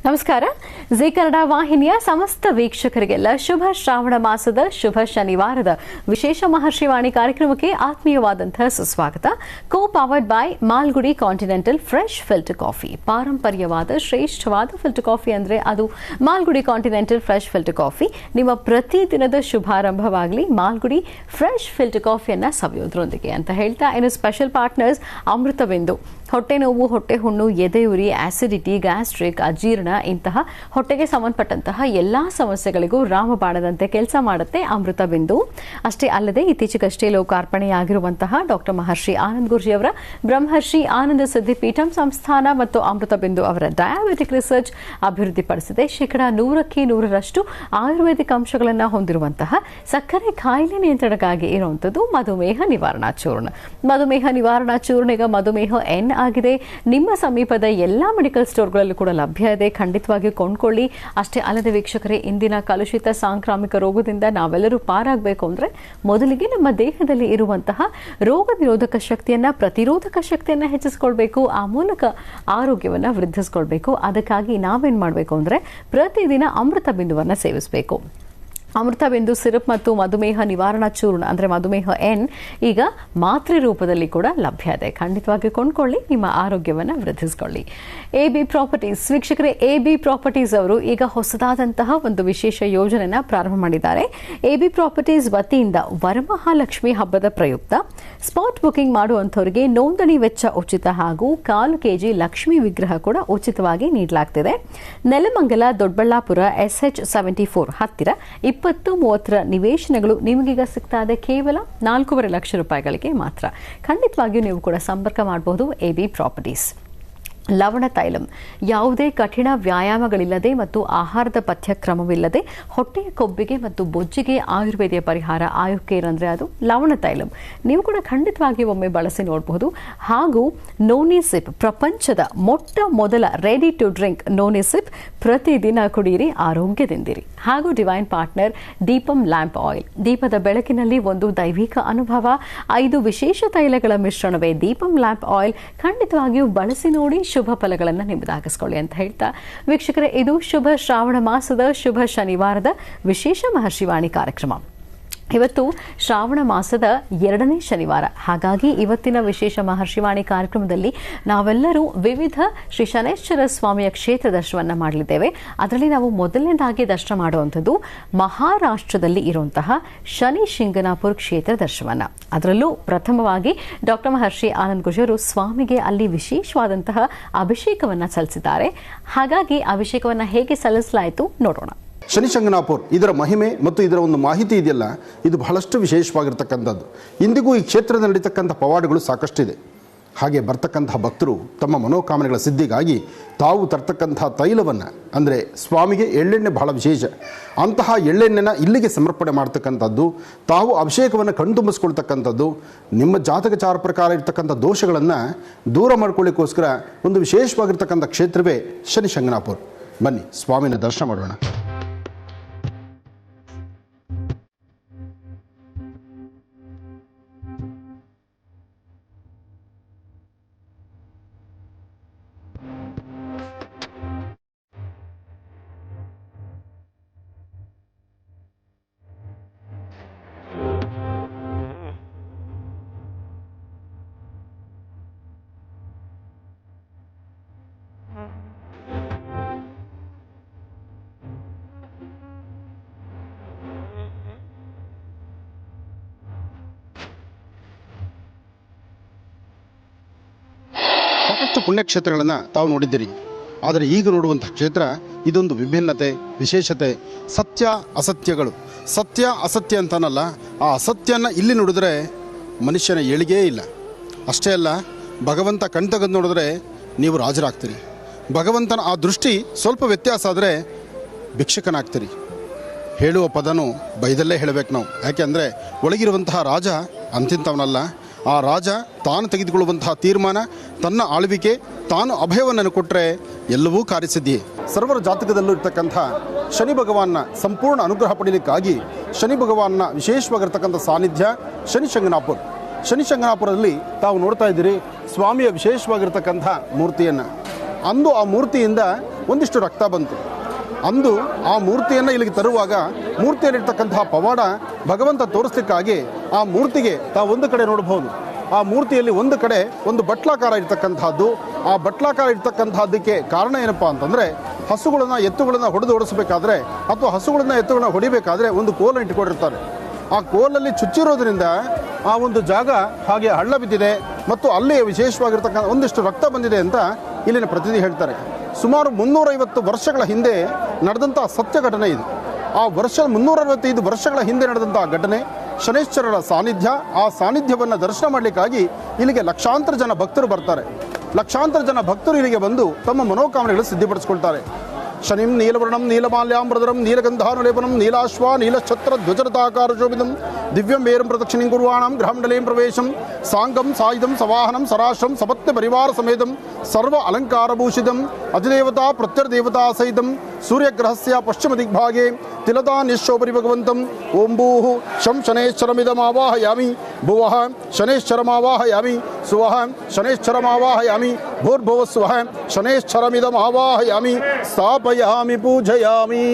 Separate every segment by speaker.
Speaker 1: ನಮಸ್ಕಾರ. ಜಿ ಕನ್ನಡ ವಾಹಿನಿಯ ಸಮಸ್ತ ವೀಕ್ಷಕರಿಗೆಲ್ಲ ಶುಭ ಶ್ರಾವಣ ಮಾಸದ ಶುಭ ಶನಿವಾರದ ವಿಶೇಷ ಮಹರ್ಷಿವಾಣಿ ಕಾರ್ಯಕ್ರಮಕ್ಕೆ ಆತ್ಮೀಯವಾದಂತಹ ಸುಸ್ವಾಗತ. Co powered by Malgudi continental fresh filter coffee. ಪಾರಂಪರ್ಯವಾದ ಶ್ರೇಷ್ಠವಾದ ಫಿಲ್ಟರ್ ಕಾಫಿ ಅಂದ್ರೆ ಅದು Malgudi continental fresh filter coffee. ನಿಮ್ಮ ಪ್ರತಿದಿನದ ಶುಭಾರಂಭವಾಗಲಿ ಮಾಲ್ಗುಡಿ ಫ್ರೆಶ್ ಫಿಲ್ಟರ್ ಕಾಫಿಯನ್ನ ಸವಿಯೋದ್ರೊಂದಿಗೆ ಅಂತ ಹೇಳ್ತಾ, ಇನ್ನು ಸ್ಪೆಷಲ್ ಪಾರ್ಟ್ನರ್ಸ್ ಅಮೃತಬಿಂದು. ಹೊಟ್ಟೆ ನೋವು, ಹೊಟ್ಟೆ ಹುಣ್ಣು, ಎದೆಯುರಿ, ಆಸಿಡಿಟಿ, ಗ್ಯಾಸ್ಟ್ರಿಕ್, ಅಜೀರ್ಣ ಇಂತಹ ಹೊಟ್ಟೆಗೆ ಸಂಬಂಧಪಟ್ಟಂತಹ ಎಲ್ಲಾ ಸಮಸ್ಯೆಗಳಿಗೂ ರಾಮಬಾಣದಂತೆ ಕೆಲಸ ಮಾಡುತ್ತೆ ಅಮೃತಬಿಂದು. ಅಷ್ಟೇ ಅಲ್ಲದೆ ಇತ್ತೀಚೆಗಷ್ಟೇ ಲೋಕಾರ್ಪಣೆಯಾಗಿರುವಂತಹ ಡಾಕ್ಟರ್ ಮಹರ್ಷಿ ಆನಂದ್ ಗುರೂಜಿ ಅವರ ಬ್ರಹ್ಮರ್ಷಿ ಆನಂದ ಸಿದ್ಧಿಪೀಠಂ ಸಂಸ್ಥಾನ ಮತ್ತು ಅಮೃತಬಿಂದು ಅವರ ಡಯಾಬಿಟಿಕ್ ರಿಸರ್ಚ್ ಅಭಿವೃದ್ಧಿಪಡಿಸಿದೆ. 100% ಆಯುರ್ವೇದಿಕ್ ಅಂಶಗಳನ್ನು ಹೊಂದಿರುವಂತಹ ಸಕ್ಕರೆ ಕಾಯಿಲೆ ನಿಯಂತ್ರಣಕ್ಕಾಗಿ ಇರುವಂತದ್ದು ಮಧುಮೇಹ ನಿವಾರಣಾ ಚೂರ್ಣ. ಮಧುಮೇಹ ನಿವಾರಣಾ ಚೂರ್ಣ ಈಗ ಮಧುಮೇಹ ಎನ್ ಆಗಿದೆ. ನಿಮ್ಮ ಸಮೀಪದ ಎಲ್ಲಾ ಮೆಡಿಕಲ್ ಸ್ಟೋರ್ಗಳಲ್ಲೂ ಕೂಡ ಲಭ್ಯ ಇದೆ. ಖಂಡಿತವಾಗಿ ಕೊಂಡ್ಕೊಳ್ಳಿ. ಅಷ್ಟೇ ಅಲ್ಲದೆ ವೀಕ್ಷಕರೇ, ಇಂದಿನ ಕಲುಷಿತ ಸಾಂಕ್ರಾಮಿಕ ರೋಗದಿಂದ ನಾವೆಲ್ಲರೂ ಪಾರಾಗಬೇಕು ಅಂದ್ರೆ ಮೊದಲಿಗೆ ನಮ್ಮ ದೇಹದಲ್ಲಿ ಇರುವಂತಹ ರೋಗ ನಿರೋಧಕ ಶಕ್ತಿಯನ್ನ, ಪ್ರತಿರೋಧಕ ಶಕ್ತಿಯನ್ನ ಹೆಚ್ಚಿಸಿಕೊಳ್ಬೇಕು. ಆ ಮೂಲಕ ಆರೋಗ್ಯವನ್ನ ವೃದ್ಧಿಸಿಕೊಳ್ಬೇಕು. ಅದಕ್ಕಾಗಿ ನಾವೇನ್ ಮಾಡಬೇಕು ಅಂದ್ರೆ ಪ್ರತಿದಿನ ಅಮೃತ ಬಿಂದುವನ್ನ ಸೇವಿಸಬೇಕು. ಅಮೃತಬಿಂದು ಸಿರಪ್ ಮತ್ತು ಮಧುಮೇಹ ನಿವಾರಣಾ ಚೂರ್ಣ ಅಂದ್ರೆ ಮಧುಮೇಹ ಎನ್ ಈಗ ಮಾತ್ರೆ ರೂಪದಲ್ಲಿ ಕೂಡ ಲಭ್ಯ ಇದೆ. ಖಂಡಿತವಾಗಿ ಕೊಂಡ್ಕೊಳ್ಳಿ, ನಿಮ್ಮ ಆರೋಗ್ಯವನ್ನು ವೃದ್ಧಿಸಿಕೊಳ್ಳಿ. AB ಪ್ರಾಪರ್ಟೀಸ್ ವೀಕ್ಷಕರೇ, AB ಪ್ರಾಪರ್ಟೀಸ್ ಅವರು ಈಗ ಹೊಸದಾದಂತಹ ಒಂದು ವಿಶೇಷ ಯೋಜನೆಯನ್ನ ಪ್ರಾರಂಭ ಮಾಡಿದ್ದಾರೆ. AB ಪ್ರಾಪರ್ಟೀಸ್ ವತಿಯಿಂದ ವರಮಹಾಲಕ್ಷ್ಮಿ ಹಬ್ಬದ ಪ್ರಯುಕ್ತ ಸ್ಪಾಟ್ ಬುಕಿಂಗ್ ಮಾಡುವಂತವರಿಗೆ ನೋಂದಣಿ ವೆಚ್ಚ ಉಚಿತ ಹಾಗೂ 1/4 kg ಲಕ್ಷ್ಮಿ ವಿಗ್ರಹ ಕೂಡ ಉಚಿತವಾಗಿ ನೀಡಲಾಗ್ತಿದೆ. ನೆಲಮಂಗಲ, ದೊಡ್ಡಬಳ್ಳಾಪುರ, SH74 ಹತ್ತಿರ 20-30 ನಿವೇಶನಗಳು ನಿಮಗೀಗ ಸಿಗ್ತಾ ಇದೆ ಕೇವಲ 4.5 ಲಕ್ಷ ರೂಪಾಯಿಗಳಿಗೆ ಮಾತ್ರ. ಖಂಡಿತವಾಗಿಯೂ ನೀವು ಕೂಡ ಸಂಪರ್ಕ ಮಾಡಬಹುದು AB ಪ್ರಾಪರ್ಟೀಸ್. ಲವಣ ತೈಲಂ ಯಾವುದೇ ಕಠಿಣ ವ್ಯಾಯಾಮಗಳಿಲ್ಲದೆ ಮತ್ತು ಆಹಾರದ ಪಥ್ಯಕ್ರಮವಿಲ್ಲದೆ ಹೊಟ್ಟೆಯ ಕೊಬ್ಬಿಗೆ ಮತ್ತು ಬೊಜ್ಜಿಗೆ ಆಯುರ್ವೇದಿಯ ಪರಿಹಾರ ಆಯುಕೇರ್ ಅಂದ್ರೆ ಅದು ಲವಣ ತೈಲಂ. ನೀವು ಕೂಡ ಖಂಡಿತವಾಗಿ ಒಮ್ಮೆ ಬಳಸಿ ನೋಡಬಹುದು. ಹಾಗೂ ನೋನಿಸಿಪ್, ಪ್ರಪಂಚದ ಮೊಟ್ಟ ಮೊದಲ ರೆಡಿ ಟು ಡ್ರಿಂಕ್ ನೋನಿಸಿಪ್, ಪ್ರತಿದಿನ ಕುಡಿಯಿರಿ, ಆರೋಗ್ಯದಿಂದಿರಿ. ಹಾಗೂ divine partner Deepam lamp oil. ದೀಪದ ಬೆಳಕಿನಲ್ಲಿ ಒಂದು ದೈವಿಕ ಅನುಭವ. 5 ವಿಶೇಷ ತೈಲಗಳ ಮಿಶ್ರಣವೇ ದೀಪಂ ಲ್ಯಾಂಪ್ ಆಯಿಲ್. ಖಂಡಿತವಾಗಿಯೂ ಬಳಸಿ ನೋಡಿ, ಶುಭ ಫಲಗಳನ್ನು ನಿಮ್ಮದಾಗಿಸ್ಕೊಳ್ಳಿ ಅಂತ ಹೇಳ್ತಾ ವೀಕ್ಷಕರೇ, ಇದು ಶುಭ ಶ್ರಾವಣ ಮಾಸದ ಶುಭ ಶನಿವಾರದ ವಿಶೇಷ ಮಹರ್ಷಿವಾಣಿ ಕಾರ್ಯಕ್ರಮ. ಇವತ್ತು ಶ್ರಾವಣ ಮಾಸದ 2ನೇ ಶನಿವಾರ. ಹಾಗಾಗಿ ಇವತ್ತಿನ ವಿಶೇಷ ಮಹರ್ಷಿವಾಣಿ ಕಾರ್ಯಕ್ರಮದಲ್ಲಿ ನಾವೆಲ್ಲರೂ ವಿವಿಧ ಶ್ರೀ ಶನೈಶ್ಚರ ಸ್ವಾಮಿಯ ಕ್ಷೇತ್ರ ದರ್ಶನವನ್ನ ಮಾಡಲಿದ್ದೇವೆ. ಅದರಲ್ಲಿ ನಾವು ಮೊದಲನೇದಾಗಿ ದರ್ಶನ ಮಾಡುವಂಥದ್ದು ಮಹಾರಾಷ್ಟ್ರದಲ್ಲಿ ಇರುವಂತಹ ಶನಿ ಶಿಂಗನಾಪುರ ಕ್ಷೇತ್ರ ದರ್ಶನವನ್ನ. ಅದರಲ್ಲೂ ಪ್ರಥಮವಾಗಿ ಡಾಕ್ಟರ್ ಮಹರ್ಷಿ ಆನಂದ್ ಗುರೂಜಿ ಅವರು ಸ್ವಾಮಿಗೆ ಅಲ್ಲಿ ವಿಶೇಷವಾದಂತಹ ಅಭಿಷೇಕವನ್ನ ಸಲ್ಲಿಸಿದ್ದಾರೆ. ಹಾಗಾಗಿ ಅಭಿಷೇಕವನ್ನ ಹೇಗೆ ಸಲ್ಲಿಸಲಾಯಿತು ನೋಡೋಣ.
Speaker 2: ಶನಿ ಶಿಂಗನಾಪುರ ಇದರ ಮಹಿಮೆ ಮತ್ತು ಇದರ ಒಂದು ಮಾಹಿತಿ ಇದೆಯಲ್ಲ, ಇದು ಬಹಳಷ್ಟು ವಿಶೇಷವಾಗಿರ್ತಕ್ಕಂಥದ್ದು. ಇಂದಿಗೂ ಈ ಕ್ಷೇತ್ರದಲ್ಲಿ ನಡೀತಕ್ಕಂಥ ಪವಾಡಗಳು ಸಾಕಷ್ಟಿದೆ. ಹಾಗೆ ಬರ್ತಕ್ಕಂತಹ ಭಕ್ತರು ತಮ್ಮ ಮನೋಕಾಮನೆಗಳ ಸಿದ್ಧಿಗಾಗಿ ತಾವು ತರ್ತಕ್ಕಂಥ ತೈಲವನ್ನು ಅಂದರೆ ಸ್ವಾಮಿಗೆ ಎಳ್ಳೆಣ್ಣೆ ಬಹಳ ವಿಶೇಷ. ಅಂತಹ ಎಳ್ಳೆಣ್ಣೆನ ಇಲ್ಲಿಗೆ ಸಮರ್ಪಣೆ ಮಾಡ್ತಕ್ಕಂಥದ್ದು, ತಾವು ಅಭಿಷೇಕವನ್ನು ಕಣ್ತುಂಬಿಸ್ಕೊಳ್ತಕ್ಕಂಥದ್ದು, ನಿಮ್ಮ ಜಾತಕಚಾರ ಪ್ರಕಾರ ಇರ್ತಕ್ಕಂಥ ದೋಷಗಳನ್ನು ದೂರ ಮಾಡ್ಕೊಳ್ಳಿಕ್ಕೋಸ್ಕರ ಒಂದು ವಿಶೇಷವಾಗಿರ್ತಕ್ಕಂಥ ಕ್ಷೇತ್ರವೇ ಶನಿ ಶಿಂಗನಾಪುರ. ಬನ್ನಿ ಸ್ವಾಮಿನ ದರ್ಶನ ಮಾಡೋಣ. ಸಾಕಷ್ಟು ಪುಣ್ಯಕ್ಷೇತ್ರಗಳನ್ನು ತಾವು ನೋಡಿದ್ದೀರಿ. ಆದರೆ ಈಗ ನೋಡುವಂಥ ಕ್ಷೇತ್ರ ಇದೊಂದು ವಿಭಿನ್ನತೆ, ವಿಶೇಷತೆ. ಸತ್ಯ ಅಸತ್ಯಗಳು, ಸತ್ಯ ಅಸತ್ಯ ಅಂತನಲ್ಲ, ಆ ಅಸತ್ಯನ ಇಲ್ಲಿ ನೋಡಿದ್ರೆ ಮನುಷ್ಯನ ಏಳಿಗೆಯೇ ಇಲ್ಲ. ಅಷ್ಟೇ ಅಲ್ಲ, ಭಗವಂತ ಕಣ್ತಗದು ನೋಡಿದ್ರೆ ನೀವು ರಾಜರಾಗ್ತೀರಿ. ಭಗವಂತನ ಆ ದೃಷ್ಟಿ ಸ್ವಲ್ಪ ವ್ಯತ್ಯಾಸ ಆದರೆ ಭಿಕ್ಷಕನಾಗ್ತೀರಿ. ಹೇಳುವ ಪದನೂ ಬೈದಲ್ಲೇ ಹೇಳಬೇಕು ನಾವು. ಯಾಕೆ ಅಂದರೆ ಒಳಗಿರುವಂತಹ ರಾಜ ಅಂತಿಂತವನಲ್ಲ. ಆ ರಾಜ ತಾನು ತೆಗೆದುಕೊಳ್ಳುವಂತಹ ತೀರ್ಮಾನ, ತನ್ನ ಆಳ್ವಿಕೆ, ತಾನು ಅಭಯವನ್ನು ಕೊಟ್ಟರೆ ಎಲ್ಲವೂ ಕಾರ್ಯಸಿದ್ಧಿಯೇ. ಸರ್ವರ ಜಾತಕದಲ್ಲೂ ಇರ್ತಕ್ಕಂಥ ಶನಿ ಭಗವಾನ್ನ ಸಂಪೂರ್ಣ ಅನುಗ್ರಹ ಪಡೆಯಲಿಕ್ಕಾಗಿ ಶನಿ ಭಗವಾನ್ನ ವಿಶೇಷವಾಗಿರ್ತಕ್ಕಂಥ ಸಾನ್ನಿಧ್ಯ ಶನಿ ಶಿಂಗನಾಪುರ. ಶನಿ ಶಿಂಗನಾಪುರದಲ್ಲಿ ತಾವು ನೋಡ್ತಾ ಇದ್ದೀರಿ ಸ್ವಾಮಿಯ ವಿಶೇಷವಾಗಿರ್ತಕ್ಕಂಥ ಮೂರ್ತಿಯನ್ನು. ಅಂದು ಆ ಮೂರ್ತಿಯಿಂದ ಒಂದಿಷ್ಟು ರಕ್ತ ಬಂತು. ಅಂದು ಆ ಮೂರ್ತಿಯನ್ನು ಇಲ್ಲಿಗೆ ತರುವಾಗ ಮೂರ್ತಿಯಲ್ಲಿರ್ತಕ್ಕಂತಹ ಪವಾಡ ಭಗವಂತ ತೋರಿಸ್ಲಿಕ್ಕಾಗಿ ಆ ಮೂರ್ತಿಗೆ ತಾವು ಒಂದು ಕಡೆ ನೋಡಬಹುದು. ಆ ಮೂರ್ತಿಯಲ್ಲಿ ಒಂದು ಕಡೆ ಒಂದು ಬಟ್ಲಾಕಾರ ಇರ್ತಕ್ಕಂಥದ್ದು. ಆ ಬಟ್ಲಾಕಾರ ಇರ್ತಕ್ಕಂಥದ್ದಕ್ಕೆ ಕಾರಣ ಏನಪ್ಪ ಅಂತಂದರೆ, ಹಸುಗಳನ್ನು ಎತ್ತುಗಳನ್ನು ಹೊಡೆದು ಓಡಿಸಬೇಕಾದ್ರೆ ಅಥವಾ ಹಸುಗಳನ್ನು ಎತ್ತುಗಳನ್ನ ಹೊಡಿಬೇಕಾದ್ರೆ ಒಂದು ಕೋಲನ್ನು ಇಟ್ಕೊಂಡಿರ್ತಾರೆ. ಆ ಕೋಲಲ್ಲಿ ಚುಚ್ಚಿರೋದ್ರಿಂದ ಆ ಒಂದು ಜಾಗ ಹಾಗೆ ಹಳ್ಳ ಬಿದ್ದಿದೆ ಮತ್ತು ಅಲ್ಲಿ ವಿಶೇಷವಾಗಿರ್ತಕ್ಕಂಥ ಒಂದಿಷ್ಟು ರಕ್ತ ಬಂದಿದೆ ಅಂತ ಇಲ್ಲಿನ ಪ್ರತಿನಿಧಿ ಹೇಳ್ತಾರೆ. ಸುಮಾರು 350 ವರ್ಷಗಳ ಹಿಂದೆ ನಡೆದಂಥ ಸತ್ಯ ಘಟನೆ ಇದು. ಆ 365 ವರ್ಷಗಳ ಹಿಂದೆ ನಡೆದಂಥ ಘಟನೆ. ಶನೈಶ್ಚರರ ಸಾನ್ನಿಧ್ಯ. ಆ ಸಾನ್ನಿಧ್ಯವನ್ನು ದರ್ಶನ ಮಾಡಲಿಕ್ಕಾಗಿ ಇಲ್ಲಿಗೆ ಲಕ್ಷಾಂತರ ಜನ ಭಕ್ತರು ಬರ್ತಾರೆ. ಲಕ್ಷಾಂತರ ಜನ ಭಕ್ತರು ಇಲ್ಲಿಗೆ ಬಂದು ತಮ್ಮ ಮನೋಕಾಮನೆಗಳು ಸಿದ್ಧಿಪಡಿಸ್ಕೊಳ್ತಾರೆ. ಶನಿಂ ನೀಲವರ್ಣಂ ನೀಲಮಾಲ್ಯಾಂಬ್ರದರಂ ನೀಲಗಂಧಾನುಲೇಪನಂ ನೀಲಾಶ್ವ ನೀಲಛತ್ರ ಧ್ವಜರತಾಕಾರ ಶೋಭಿತಂ ದಿವ್ಯಂ ವೇರಂ ಪ್ರದಕ್ಷಿಣಿಂ ಕುರ್ವಾಣಂ ಗೃಹಮಂಡಲೇಂ ಪ್ರವೇಶಂ ಸಾಂಗಂ ಸಾಯುಧಂ ಸವಾಹನಂ ಸರಾಶ್ರಂ ಸಪತ್ನ ಪರಿವಾರ ಸಮೇತಂ ಸರ್ವ ಅಲಂಕಾರಭೂಷಿತಂ ಅಧಿದೇವತಾ ಪ್ರತ್ಯರ್ದೇವತಾ ಸಹಿತಂ ಸೂರ್ಯಗ್ರಹಸ್ಯ ಪಶ್ಚಿಮ ದಿಗ್ಭಾಗೆ ತಿಲತಾ ನಿಶೋಪರಿ ಭಗವಂತಂ ಓಂ ಭೂಃ ಶಂ ಶನೈಶ್ಚರಮಿದಮಾವಾಹಯಾಮಿ ಭುವಃ ಶನೈಶ್ಚರಮಾವಾಹಯಾಮಿ ಸುವಃ ಶನೈಶ್ಚರಮಾವಾಹಯಾಮಿ ಭೂರ್ಭುವಃ ಸ್ವಃ ಶನೈಶ್ಚರಮಿದಮಾವಾಹಯಾಮಿ ಸ್ಥಾಪಯಾಮಿ ಪೂಜಯಾಮಿ.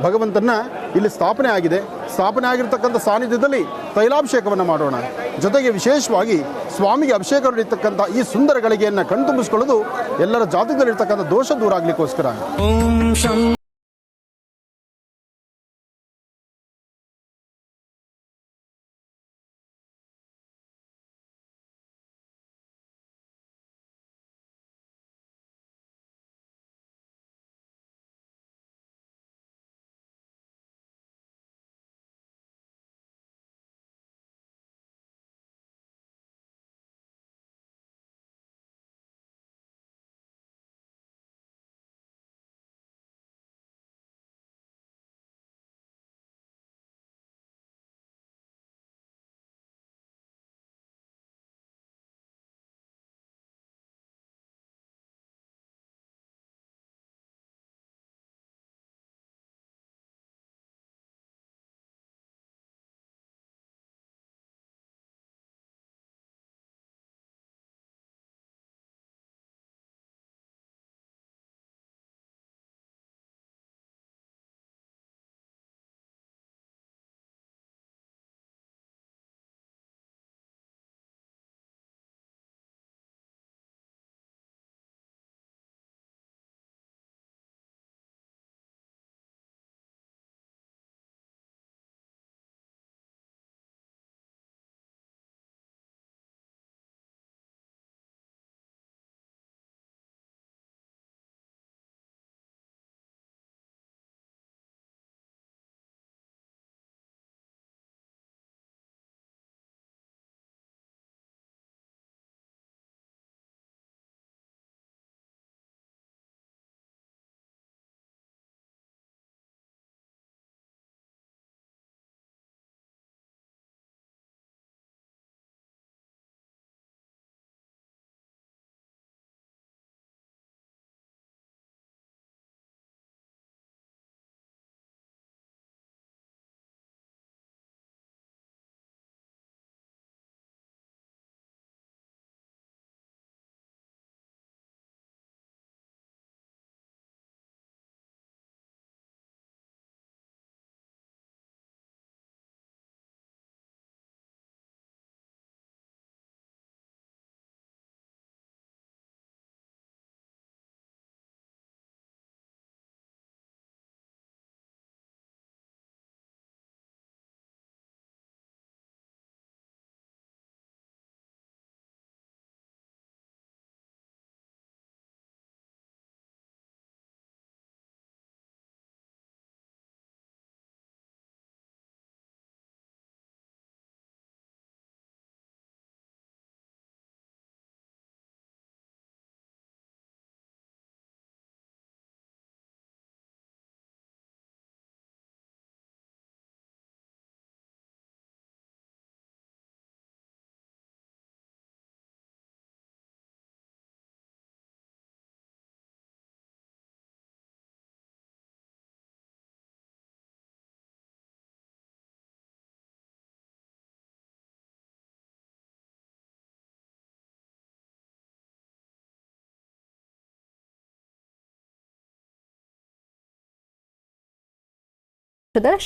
Speaker 2: ಭಗವಂತನ ಇಲ್ಲಿ ಸ್ಥಾಪನೆ ಆಗಿದೆ. ಸ್ಥಾಪನೆ ಆಗಿರ್ತಕ್ಕಂಥ ಸಾನ್ನಿಧ್ಯದಲ್ಲಿ ತೈಲಾಭಿಷೇಕವನ್ನು ಮಾಡೋಣ. ಜೊತೆಗೆ ವಿಶೇಷವಾಗಿ ಸ್ವಾಮಿಗೆ ಅಭಿಷೇಕ ನಡೀತಕ್ಕಂಥ ಈ ಸುಂದರ ಗಳಿಗೆಯನ್ನು ಕಣ್ತುಂಬಿಸ್ಕೊಳ್ಳೋದು ಎಲ್ಲರ ಜಾತಕದಲ್ಲಿರ್ತಕ್ಕಂಥ ದೋಷ ದೂರ ಆಗಲಿಕ್ಕೋಸ್ಕರ.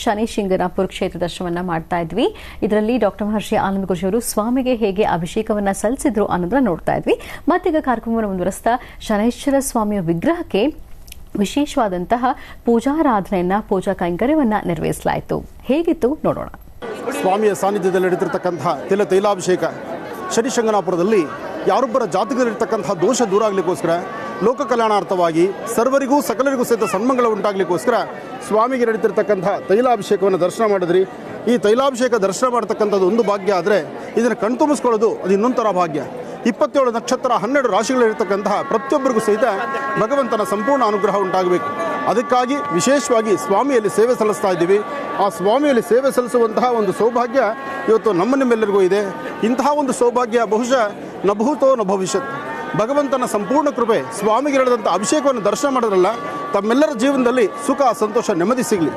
Speaker 1: ಶನಿ ಶಿಂಗನಾಪುರ ಕ್ಷೇತ್ರ ದರ್ಶನವನ್ನ ಮಾಡ್ತಾ ಇದ್ವಿ. ಇದರಲ್ಲಿ ಡಾಕ್ಟರ್ ಮಹರ್ಷಿ ಆನಂದ ಗುರೂಜಿ ಅವರು ಸ್ವಾಮಿಗೆ ಹೇಗೆ ಅಭಿಷೇಕವನ್ನ ಸಲ್ಲಿಸಿದ್ರು ಅನ್ನೋದನ್ನ ನೋಡ್ತಾ ಇದ್ವಿ. ಮತ್ತೀಗ ಕಾರ್ಯಕ್ರಮವನ್ನು ಮುಂದುವರಿಸ್ತಾ ಶನೈಶ್ವರ ಸ್ವಾಮಿಯ ವಿಗ್ರಹಕ್ಕೆ ವಿಶೇಷವಾದಂತಹ ಪೂಜಾರಾಧನೆಯನ್ನ ಪೂಜಾ ಕೈಂಕರ್ಯವನ್ನ ನೆರವೇರಿಸಲಾಯಿತು. ಹೇಗಿತ್ತು ನೋಡೋಣ.
Speaker 2: ಸ್ವಾಮಿಯ ಸಾನ್ನಿಧ್ಯದಲ್ಲಿ ನಡೀತಿರ್ತಕ್ಕಂತಹ ತೈಲಾಭಿಷೇಕ ಶನಿಶಂಗನಾಪುರದಲ್ಲಿ ಯಾರೊಬ್ಬರ ಜಾತಕದಲ್ಲಿರ್ತಕ್ಕಂತಹ ದೋಷ ದೂರ ಆಗಲಿಕ್ಕೋಸ್ಕರ, ಲೋಕ ಕಲ್ಯಾಣಾರ್ಥವಾಗಿ ಸರ್ವರಿಗೂ ಸಕಲರಿಗೂ ಸಹಿತ ಸನ್ಮಂಗಳ ಉಂಟಾಗಲಿಕ್ಕೋಸ್ಕರ ಸ್ವಾಮಿಗೆ ನಡೀತಿರ್ತಕ್ಕಂತಹ ತೈಲಾಭಿಷೇಕವನ್ನು ದರ್ಶನ ಮಾಡಿದ್ರಿ. ಈ ತೈಲಾಭಿಷೇಕ ದರ್ಶನ ಮಾಡತಕ್ಕಂಥದ್ದು ಒಂದು ಭಾಗ್ಯ ಆದರೆ ಇದನ್ನು ಕಣ್ತುಂಬಿಸ್ಕೊಳ್ಳೋದು ಅದು ಇನ್ನೊಂಥರ ಭಾಗ್ಯ. 27 ನಕ್ಷತ್ರ 12 ರಾಶಿಗಳಿರ್ತಕ್ಕಂತಹ ಪ್ರತಿಯೊಬ್ಬರಿಗೂ ಸಹಿತ ಭಗವಂತನ ಸಂಪೂರ್ಣ ಅನುಗ್ರಹ ಉಂಟಾಗಬೇಕು. ಅದಕ್ಕಾಗಿ ವಿಶೇಷವಾಗಿ ಸ್ವಾಮಿಯಲ್ಲಿ ಸೇವೆ ಸಲ್ಲಿಸ್ತಾ ಇದ್ದೀವಿ. ಆ ಸ್ವಾಮಿಯಲ್ಲಿ ಸೇವೆ ಸಲ್ಲಿಸುವಂತಹ ಒಂದು ಸೌಭಾಗ್ಯ ಇವತ್ತು ನಿಮ್ಮೆಲ್ಲರಿಗೂ ಇದೆ. ಇಂತಹ ಒಂದು ಸೌಭಾಗ್ಯ ಬಹುಶಃ ನಭೂತೋ ನ ಭವಿಷ್ಯತ್. ಭಗವಂತನ ಸಂಪೂರ್ಣ ಕೃಪೆ ಸ್ವಾಮಿಗೆ ನಡೆದಂಥ ಅಭಿಷೇಕವನ್ನು ದರ್ಶನ ಮಾಡೋದ್ರಲ್ಲ, ತಮ್ಮೆಲ್ಲರ ಜೀವನದಲ್ಲಿ ಸುಖ, ಸಂತೋಷ, ನೆಮ್ಮದಿ ಸಿಗಲಿ.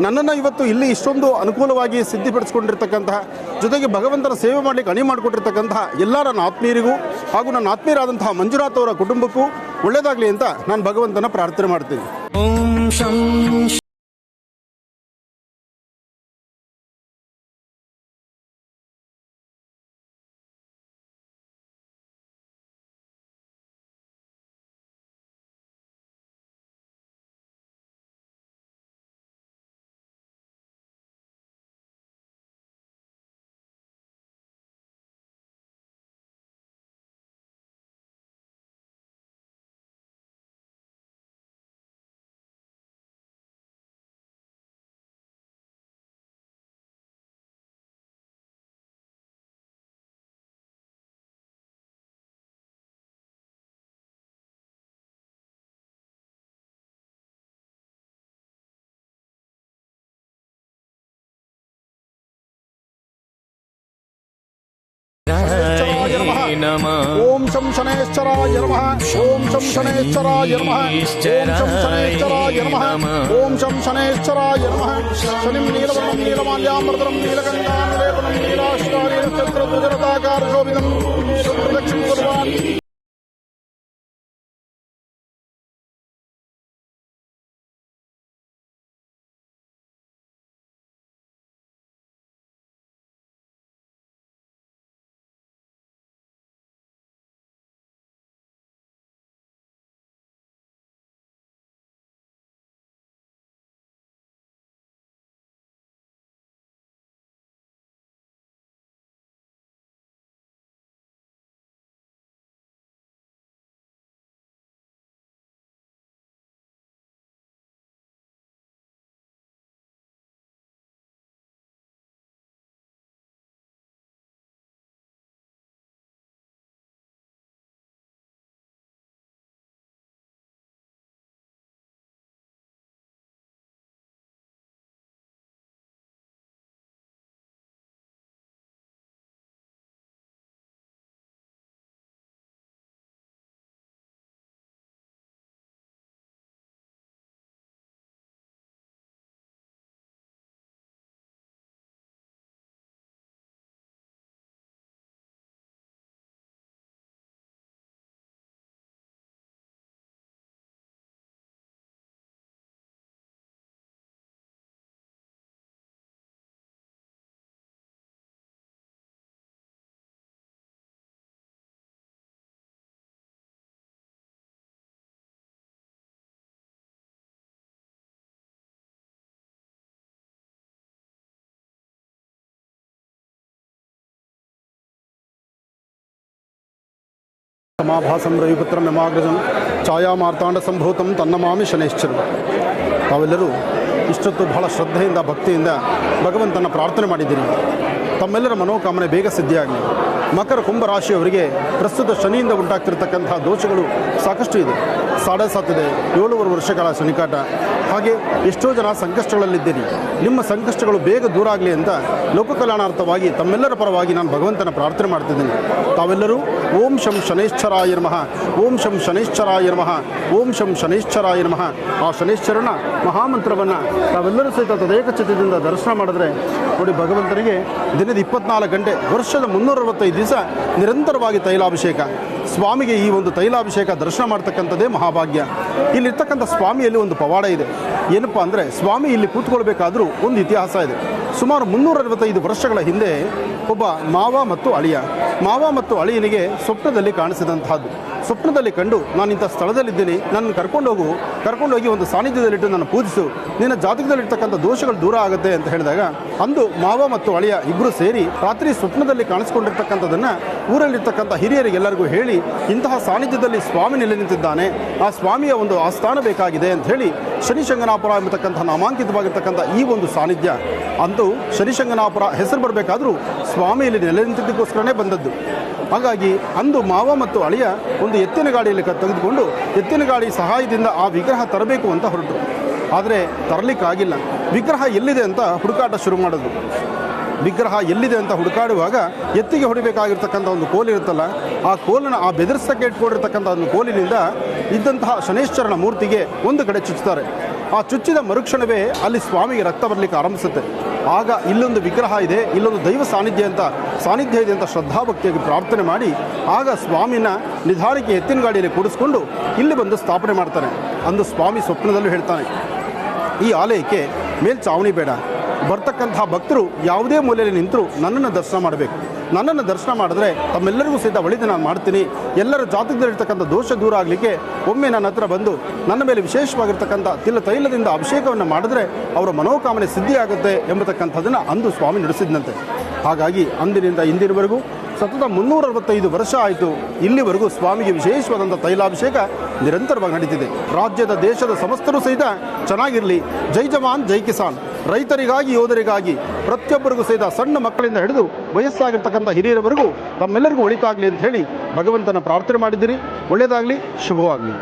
Speaker 2: ನನ್ನನ್ನು ಇವತ್ತು ಇಲ್ಲಿ ಇಷ್ಟೊಂದು ಅನುಕೂಲವಾಗಿ ಸಿದ್ಧಿಪಡಿಸಿಕೊಂಡಿರ್ತಕ್ಕಂತಹ, ಜೊತೆಗೆ ಭಗವಂತನ ಸೇವೆ ಮಾಡಲಿಕ್ಕೆ ಅಣಿ ಮಾಡಿಕೊಟ್ಟಿರ್ತಕ್ಕಂತಹ ಎಲ್ಲ ನನ್ನ ಆತ್ಮೀಯರಿಗೂ ಹಾಗೂ ನನ್ನ ಆತ್ಮೀಯರಾದಂತಹ ಮಂಜುನಾಥ್ ಅವರ ಕುಟುಂಬಕ್ಕೂ ಒಳ್ಳೆಯದಾಗಲಿ ಅಂತ ನಾನು ಭಗವಂತನ ಪ್ರಾರ್ಥನೆ ಮಾಡ್ತೀನಿ. ಓಂ ಶಂ ಶನೇಶ್ವರಾಯ ನಮಃ. ಓಂ ಶಂ ಶನೇಶ್ವರಾಯ ನಮಃ. ಓಂ ಶಂ ಶನೇಶ್ವರಾಯ ನಮಃ. ಓಂ ಶಂ ಶನೇಶ್ವರಾಯ ನಮಃ. ಶನಿಂ ನೀಲವರ್ಣಂ ನೀಲಮಾಲ್ಯಾಮೃತಂ ನೀಲಗಂಗಾಲೇಪನಂ ನೀಲಾಶ್ರಾಣಿ ನಕ್ಷತ್ರಧ್ವಜರತಾಕಾರ ಶೋಭಿತಂ ಪ್ರದಕ್ಷಿಣಂ ಕುರ್ವಾನ್. ಸಮಾಭಾಸಂ ರವಿಪುತ್ರಂ ಯಮಾಗ್ರಜಂ ಛಾಯಾಮಾರ್ತಾಂಡ ಸಂಭೂತಂ ತನ್ನಮಾಮಿ ಶನೈಶ್ಚರ. ತಾವೆಲ್ಲರೂ ಇಷ್ಟೊತ್ತು ಬಹಳ ಶ್ರದ್ಧೆಯಿಂದ ಭಕ್ತಿಯಿಂದ ಭಗವಂತನ ಪ್ರಾರ್ಥನೆ ಮಾಡಿದ್ದೀರಿ. ತಮ್ಮೆಲ್ಲರ ಮನೋಕಾಮನೆ ಬೇಗ ಸಿದ್ಧಿಯಾಗಲಿ. ಮಕರ ಕುಂಭ ರಾಶಿಯವರಿಗೆ ಪ್ರಸ್ತುತ ಶನಿಯಿಂದ ಉಂಟಾಗ್ತಿರ್ತಕ್ಕಂತಹ ದೋಷಗಳು ಸಾಕಷ್ಟು ಇದೆ. 7.5 ಇದೆ, 7 ವರ್ಷಗಳ ಶನಿಕಾಟ. ಹಾಗೆ ಎಷ್ಟೋ ಜನ ಸಂಕಷ್ಟಗಳಲ್ಲಿದ್ದೀರಿ. ನಿಮ್ಮ ಸಂಕಷ್ಟಗಳು ಬೇಗ ದೂರ ಆಗಲಿ ಅಂತ ಲೋಕ ಕಲ್ಯಾಣಾರ್ಥವಾಗಿ ತಮ್ಮೆಲ್ಲರ ಪರವಾಗಿ ನಾನು ಭಗವಂತನ ಪ್ರಾರ್ಥನೆ ಮಾಡ್ತಿದ್ದೀನಿ. ತಾವೆಲ್ಲರೂ ಓಂ ಶಂ ಶನೈಶ್ಚರಾಯ ನಮಃ, ಓಂ ಶಂ ಶನೈಶ್ಚರಾಯ ನಮಃ, ಓಂ ಶಂ ಶನೈಶ್ಚರಾಯ ನಮಃ ಆ ಶನೈಶ್ಚರನ ಮಹಾಮಂತ್ರವನ್ನು ತಾವೆಲ್ಲರೂ ಸಹಿತ ತದೇಕ ಚಿತ್ತದಿಂದ ದರ್ಶನ ಮಾಡಿದ್ರೆ ನೋಡಿ, ಭಗವಂತನಿಗೆ ದಿನದ 24 ಗಂಟೆ ವರ್ಷದ 365 ದಿವಸ ನಿರಂತರವಾಗಿ ತೈಲಾಭಿಷೇಕ. ಸ್ವಾಮಿಗೆ ಈ ಒಂದು ತೈಲಾಭಿಷೇಕ ದರ್ಶನ ಮಾಡ್ತಕ್ಕಂಥದ್ದೇ ಮಹಾಭಾಗ್ಯ. ಇಲ್ಲಿರ್ತಕ್ಕಂಥ ಸ್ವಾಮಿಯಲ್ಲಿ ಒಂದು ಪವಾಡ ಇದೆ. ಏನಪ್ಪ ಅಂದರೆ, ಸ್ವಾಮಿ ಇಲ್ಲಿ ಕೂತ್ಕೊಳ್ಬೇಕಾದ್ರೂ ಒಂದು ಇತಿಹಾಸ ಇದೆ. ಸುಮಾರು 365 ವರ್ಷಗಳ ಹಿಂದೆ ಒಬ್ಬ ಮಾವ ಮತ್ತು ಅಳಿಯನಿಗೆ ಸ್ವಪ್ನದಲ್ಲಿ ಕಾಣಿಸಿದಂತಹದ್ದು. ಸ್ವಪ್ನದಲ್ಲಿ ಕಂಡು, ನಾನು ಇಂಥ ಸ್ಥಳದಲ್ಲಿದ್ದೀನಿ, ನನ್ನ ಕರ್ಕೊಂಡೋಗಿ ಒಂದು ಸಾನ್ನಿಧ್ಯದಲ್ಲಿಟ್ಟು ನನ್ನ ಪೂಜಿಸು, ನಿನ್ನ ಜಾತಕದಲ್ಲಿರ್ತಕ್ಕಂಥ ದೋಷಗಳು ದೂರ ಆಗುತ್ತೆ ಅಂತ ಹೇಳಿದಾಗ, ಅಂದು ಮಾವ ಮತ್ತು ಅಳಿಯ ಇಬ್ಬರು ಸೇರಿ ರಾತ್ರಿ ಸ್ವಪ್ನದಲ್ಲಿ ಕಾಣಿಸ್ಕೊಂಡಿರ್ತಕ್ಕಂಥದ್ದನ್ನು ಊರಲ್ಲಿರ್ತಕ್ಕಂಥ ಹಿರಿಯರಿಗೆಲ್ಲರಿಗೂ ಹೇಳಿ, ಇಂತಹ ಸಾನ್ನಿಧ್ಯದಲ್ಲಿ ಸ್ವಾಮಿ ನೆಲೆ ನಿಂತಿದ್ದಾನೆ, ಆ ಸ್ವಾಮಿಯ ಒಂದು ಆಸ್ಥಾನ ಬೇಕಾಗಿದೆ ಅಂತ ಹೇಳಿ ಶನಿಶಂಗನಾಪುರ ಎಂಬತಕ್ಕಂಥ ನಾಮಾಂಕಿತವಾಗಿರ್ತಕ್ಕಂಥ ಈ ಒಂದು ಸಾನ್ನಿಧ್ಯ ಅಂತೂ ಶನಿಶಂಗನಾಪುರ ಹೆಸರು ಬರಬೇಕಾದ್ರೂ ಸ್ವಾಮಿಯಲ್ಲಿ ನೆಲೆ ನಿಂತಿದ್ದಕ್ಕೋಸ್ಕರನೇ ಬಂದದ್ದು. ಹಾಗಾಗಿ ಅಂದು ಮಾವ ಮತ್ತು ಅಳಿಯ ಒಂದು ಎತ್ತಿನ ಗಾಡಿಯಲ್ಲಿ ತೆಗೆದುಕೊಂಡು ಎತ್ತಿನ ಗಾಡಿ ಸಹಾಯದಿಂದ ಆ ವಿಗ್ರಹ ತರಬೇಕು ಅಂತ ಹೊರಟರು. ಆದರೆ ತರಲಿಕ್ಕಾಗಿಲ್ಲ. ವಿಗ್ರಹ ಎಲ್ಲಿದೆ ಅಂತ ಹುಡುಕಾಟ ಶುರು ಮಾಡೋದು. ವಿಗ್ರಹ ಎಲ್ಲಿದೆ ಅಂತ ಹುಡುಕಾಡುವಾಗ ಎತ್ತಿಗೆ ಹೊಡಿಬೇಕಾಗಿರ್ತಕ್ಕಂಥ ಒಂದು ಕೋಲಿರುತ್ತಲ್ಲ, ಆ ಕೋಲನ್ನು ಆ ಬೆದರಿಸಕ್ಕೆ ಇಟ್ಕೊಂಡಿರ್ತಕ್ಕಂಥ ಒಂದು ಕೋಲಿನಿಂದ ಇದ್ದಂತಹ ಶನೇಶ್ವರನ ಮೂರ್ತಿಗೆ ಒಂದು ಕಡೆ ಚುಚ್ಚುತ್ತಾರೆ. ಆ ಚುಚ್ಚಿದ ಮರುಕ್ಷಣವೇ ಅಲ್ಲಿ ಸ್ವಾಮಿಗೆ ರಕ್ತ ಬರಲಿಕ್ಕೆ ಆರಂಭಿಸುತ್ತೆ. ಆಗ ಇಲ್ಲೊಂದು ವಿಗ್ರಹ ಇದೆ, ಇಲ್ಲೊಂದು ದೈವ ಸಾನ್ನಿಧ್ಯ ಇದೆ ಅಂತ ಶ್ರದ್ಧಾಭಕ್ತಿಯಾಗಿ ಪ್ರಾರ್ಥನೆ ಮಾಡಿ ಆಗ ಸ್ವಾಮಿನ ನಿಧಾನಕ್ಕೆ ಎತ್ತಿನ ಗಾಡಿಯಲ್ಲಿ ಕೂಡಿಸ್ಕೊಂಡು ಇಲ್ಲಿ ಬಂದು ಸ್ಥಾಪನೆ ಮಾಡ್ತಾನೆ. ಅಂದು ಸ್ವಾಮಿ ಸ್ವಪ್ನದಲ್ಲೂ ಹೇಳ್ತಾನೆ, ಈ ಆಲಯಕ್ಕೆ ಮೇಲ್ಚಾವಣಿ ಬೇಡ, ಬರ್ತಕ್ಕಂಥ ಭಕ್ತರು ಯಾವುದೇ ಮೂಲೆಯಲ್ಲಿ ನಿಂತರೂ ನನ್ನನ್ನು ದರ್ಶನ ಮಾಡಬೇಕು. ನನ್ನನ್ನು ದರ್ಶನ ಮಾಡಿದ್ರೆ ತಮ್ಮೆಲ್ಲರಿಗೂ ಸಹಿತ ಒಳಿತು ನಾನು ಮಾಡ್ತೀನಿ. ಎಲ್ಲರ ಜಾತಕದಲ್ಲಿರ್ತಕ್ಕಂಥ ದೋಷ ದೂರ ಆಗಲಿಕ್ಕೆ ಒಮ್ಮೆ ನನ್ನ ಹತ್ರ ಬಂದು ನನ್ನ ಮೇಲೆ ವಿಶೇಷವಾಗಿರ್ತಕ್ಕಂಥ ತೈಲದಿಂದ ಅಭಿಷೇಕವನ್ನು ಮಾಡಿದ್ರೆ ಅವರ ಮನೋಕಾಮನೆ ಸಿದ್ಧಿಯಾಗುತ್ತೆ ಎಂಬತಕ್ಕಂಥದ್ದನ್ನು ಅಂದು ಸ್ವಾಮಿ ನಡೆಸಿದಂತೆ. ಹಾಗಾಗಿ ಅಂದಿನಿಂದ ಇಂದಿನವರೆಗೂ ಸತತ 365 ವರ್ಷ ಆಯಿತು. ಇಲ್ಲಿವರೆಗೂ ಸ್ವಾಮಿಗೆ ವಿಶೇಷವಾದಂಥ ತೈಲಾಭಿಷೇಕ ನಿರಂತರವಾಗಿ ನಡೀತಿದೆ. ರಾಜ್ಯದ ದೇಶದ ಸಮಸ್ತರು ಸಹಿತ ಚೆನ್ನಾಗಿರಲಿ, ಜೈ ಜವಾನ್ ಜೈ ಕಿಸಾನ್, ರೈತರಿಗಾಗಿ ಯೋಧರಿಗಾಗಿ ಪ್ರತಿಯೊಬ್ಬರಿಗೂ ಸಹಿತ ಸಣ್ಣ ಮಕ್ಕಳಿಂದ ಹಿಡಿದು ವಯಸ್ಸಾಗಿರ್ತಕ್ಕಂಥ ಹಿರಿಯರವರೆಗೂ ತಮ್ಮೆಲ್ಲರಿಗೂ ಒಳಿತಾಗಲಿ ಅಂತ ಹೇಳಿ ಭಗವಂತನ ಪ್ರಾರ್ಥನೆ ಮಾಡಿದ್ದೀರಿ. ಒಳ್ಳೆಯದಾಗಲಿ, ಶುಭವಾಗಲಿ.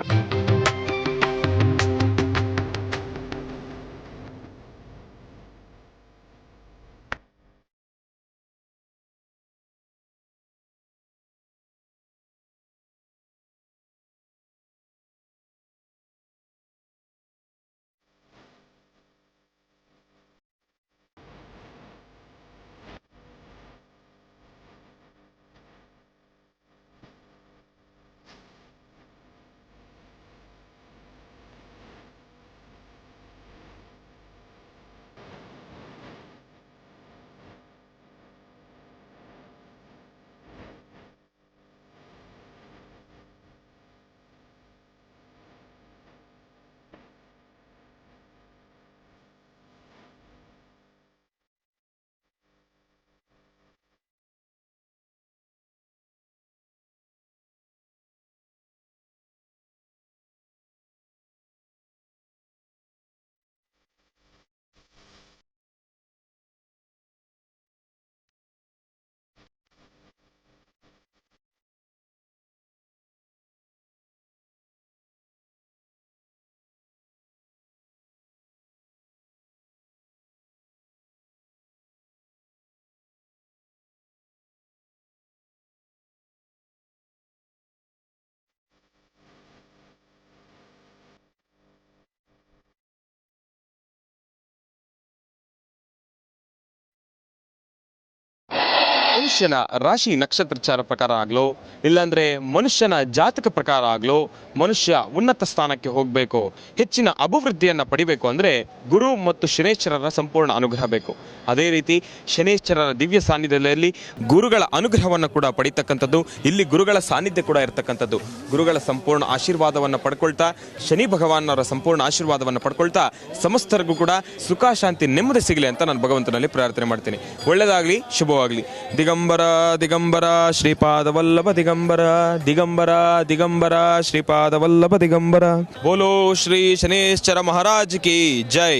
Speaker 3: ಮನುಷ್ಯನ ರಾಶಿ ನಕ್ಷತ್ರಚಾರ ಪ್ರಕಾರ ಆಗಲೋ ಇಲ್ಲಾಂದ್ರೆ ಮನುಷ್ಯನ ಜಾತಕ ಪ್ರಕಾರ ಆಗಲೋ ಮನುಷ್ಯ ಉನ್ನತ ಸ್ಥಾನಕ್ಕೆ ಹೋಗಬೇಕು, ಹೆಚ್ಚಿನ ಅಭಿವೃದ್ಧಿಯನ್ನು ಪಡಿಬೇಕು ಅಂದರೆ ಗುರು ಮತ್ತು ಶನೇಶ್ವರರ ಸಂಪೂರ್ಣ ಅನುಗ್ರಹ ಬೇಕು. ಅದೇ ರೀತಿ ಶನೇಶ್ವರರ ದಿವ್ಯ ಸಾನ್ನಿಧ್ಯದಲ್ಲಿ ಗುರುಗಳ ಅನುಗ್ರಹವನ್ನು ಕೂಡ ಪಡಿತಕ್ಕಂಥದ್ದು, ಇಲ್ಲಿ ಗುರುಗಳ ಸಾನ್ನಿಧ್ಯ ಕೂಡ ಇರತಕ್ಕಂಥದ್ದು. ಗುರುಗಳ ಸಂಪೂರ್ಣ ಆಶೀರ್ವಾದವನ್ನು ಪಡ್ಕೊಳ್ತಾ, ಶನಿ ಭಗವಾನರ ಸಂಪೂರ್ಣ ಆಶೀರ್ವಾದವನ್ನು ಪಡ್ಕೊಳ್ತಾ ಸಮಸ್ತರಿಗೂ ಕೂಡ ಸುಖ ಶಾಂತಿ ನೆಮ್ಮದಿ ಸಿಗಲಿ ಅಂತ ನಾನು ಭಗವಂತನಲ್ಲಿ ಪ್ರಾರ್ಥನೆ ಮಾಡ್ತೀನಿ. ಒಳ್ಳೆಯದಾಗಲಿ, ಶುಭವಾಗಲಿ. ದಿಗಂಬರ ದಿಗಂಬರ ಶ್ರೀಪಾದವಲ್ಲಭ ದಿಗಂಬರ ದಿಗಂಬರ ದಿಗಂಬರ ಶ್ರೀಪಾದವಲ್ಲಭ ದಿಗಂಬರ. ಬೋಲೋ ಶ್ರೀ ಶನೇಶ್ವರ ಮಹಾರಾಜ್ ಕಿ ಜೈ.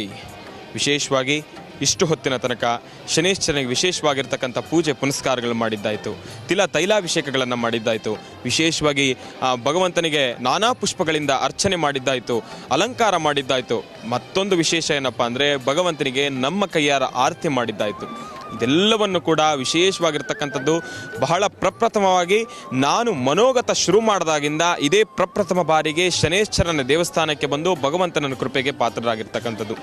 Speaker 3: ವಿಶೇಷವಾಗಿ ಇಷ್ಟು ಹೊತ್ತಿನ ತನಕ ಶನೇಶ್ವರನಿಗೆ ವಿಶೇಷವಾಗಿರ್ತಕ್ಕಂಥ ಪೂಜೆ ಪುನಸ್ಕಾರಗಳು ಮಾಡಿದ್ದಾಯಿತು, ತೈಲಾಭಿಷೇಕಗಳನ್ನು ಮಾಡಿದ್ದಾಯಿತು, ವಿಶೇಷವಾಗಿ ಭಗವಂತನಿಗೆ ನಾನಾ ಪುಷ್ಪಗಳಿಂದ ಅರ್ಚನೆ ಮಾಡಿದ್ದಾಯಿತು, ಅಲಂಕಾರ ಮಾಡಿದ್ದಾಯಿತು. ಮತ್ತೊಂದು ವಿಶೇಷ ಏನಪ್ಪ ಅಂದರೆ ಭಗವಂತನಿಗೆ ನಮ್ಮ ಕೈಯಾರ ಆರತಿ ಮಾಡಿದ್ದಾಯಿತು. ಇದೆಲ್ಲವನ್ನು ಕೂಡ ವಿಶೇಷವಾಗಿರ್ತಕ್ಕಂಥದ್ದು ಬಹಳ ಪ್ರಪ್ರಥಮವಾಗಿ ನಾನು ಮನೋಗತ ಶುರು ಮಾಡಿದಾಗಿಂದ ಇದೇ ಪ್ರಪ್ರಥಮ ಬಾರಿಗೆ ಶನೇಶ್ವರನ ದೇವಸ್ಥಾನಕ್ಕೆ ಬಂದು ಭಗವಂತನ ಕೃಪೆಗೆ ಪಾತ್ರರಾಗಿರ್ತಕ್ಕಂಥದ್ದು.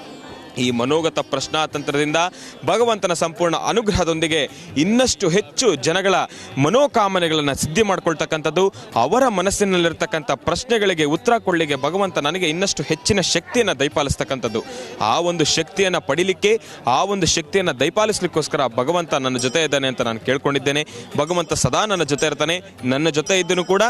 Speaker 3: ಈ ಮನೋಗತ ಪ್ರಶ್ನಾತಂತ್ರದಿಂದ ಭಗವಂತನ ಸಂಪೂರ್ಣ ಅನುಗ್ರಹದೊಂದಿಗೆ ಇನ್ನಷ್ಟು ಹೆಚ್ಚು ಜನಗಳ ಮನೋಕಾಮನೆಗಳನ್ನು ಸಿದ್ಧಿ ಮಾಡ್ಕೊಳ್ತಕ್ಕಂಥದ್ದು, ಅವರ ಮನಸ್ಸಿನಲ್ಲಿರ್ತಕ್ಕಂಥ ಪ್ರಶ್ನೆಗಳಿಗೆ ಉತ್ತರ ಕೊಡಲಿಕ್ಕೆ ಭಗವಂತ ನನಗೆ ಇನ್ನಷ್ಟು ಹೆಚ್ಚಿನ ಶಕ್ತಿಯನ್ನು ದಯಪಾಲಿಸ್ತಕ್ಕಂಥದ್ದು. ಆ ಒಂದು ಶಕ್ತಿಯನ್ನು ಪಡಿಲಿಕ್ಕೆ, ಆ ಒಂದು ಶಕ್ತಿಯನ್ನು ದಯಪಾಲಿಸಲಿಕ್ಕೋಸ್ಕರ ಭಗವಂತ ನನ್ನ ಜೊತೆ ಇದ್ದಾನೆ ಅಂತ ನಾನು ಕೇಳ್ಕೊಂಡಿದ್ದೇನೆ. ಭಗವಂತ ಸದಾ ನನ್ನ ಜೊತೆ ಇರ್ತಾನೆ. ನನ್ನ ಜೊತೆ ಇದ್ದನು ಕೂಡ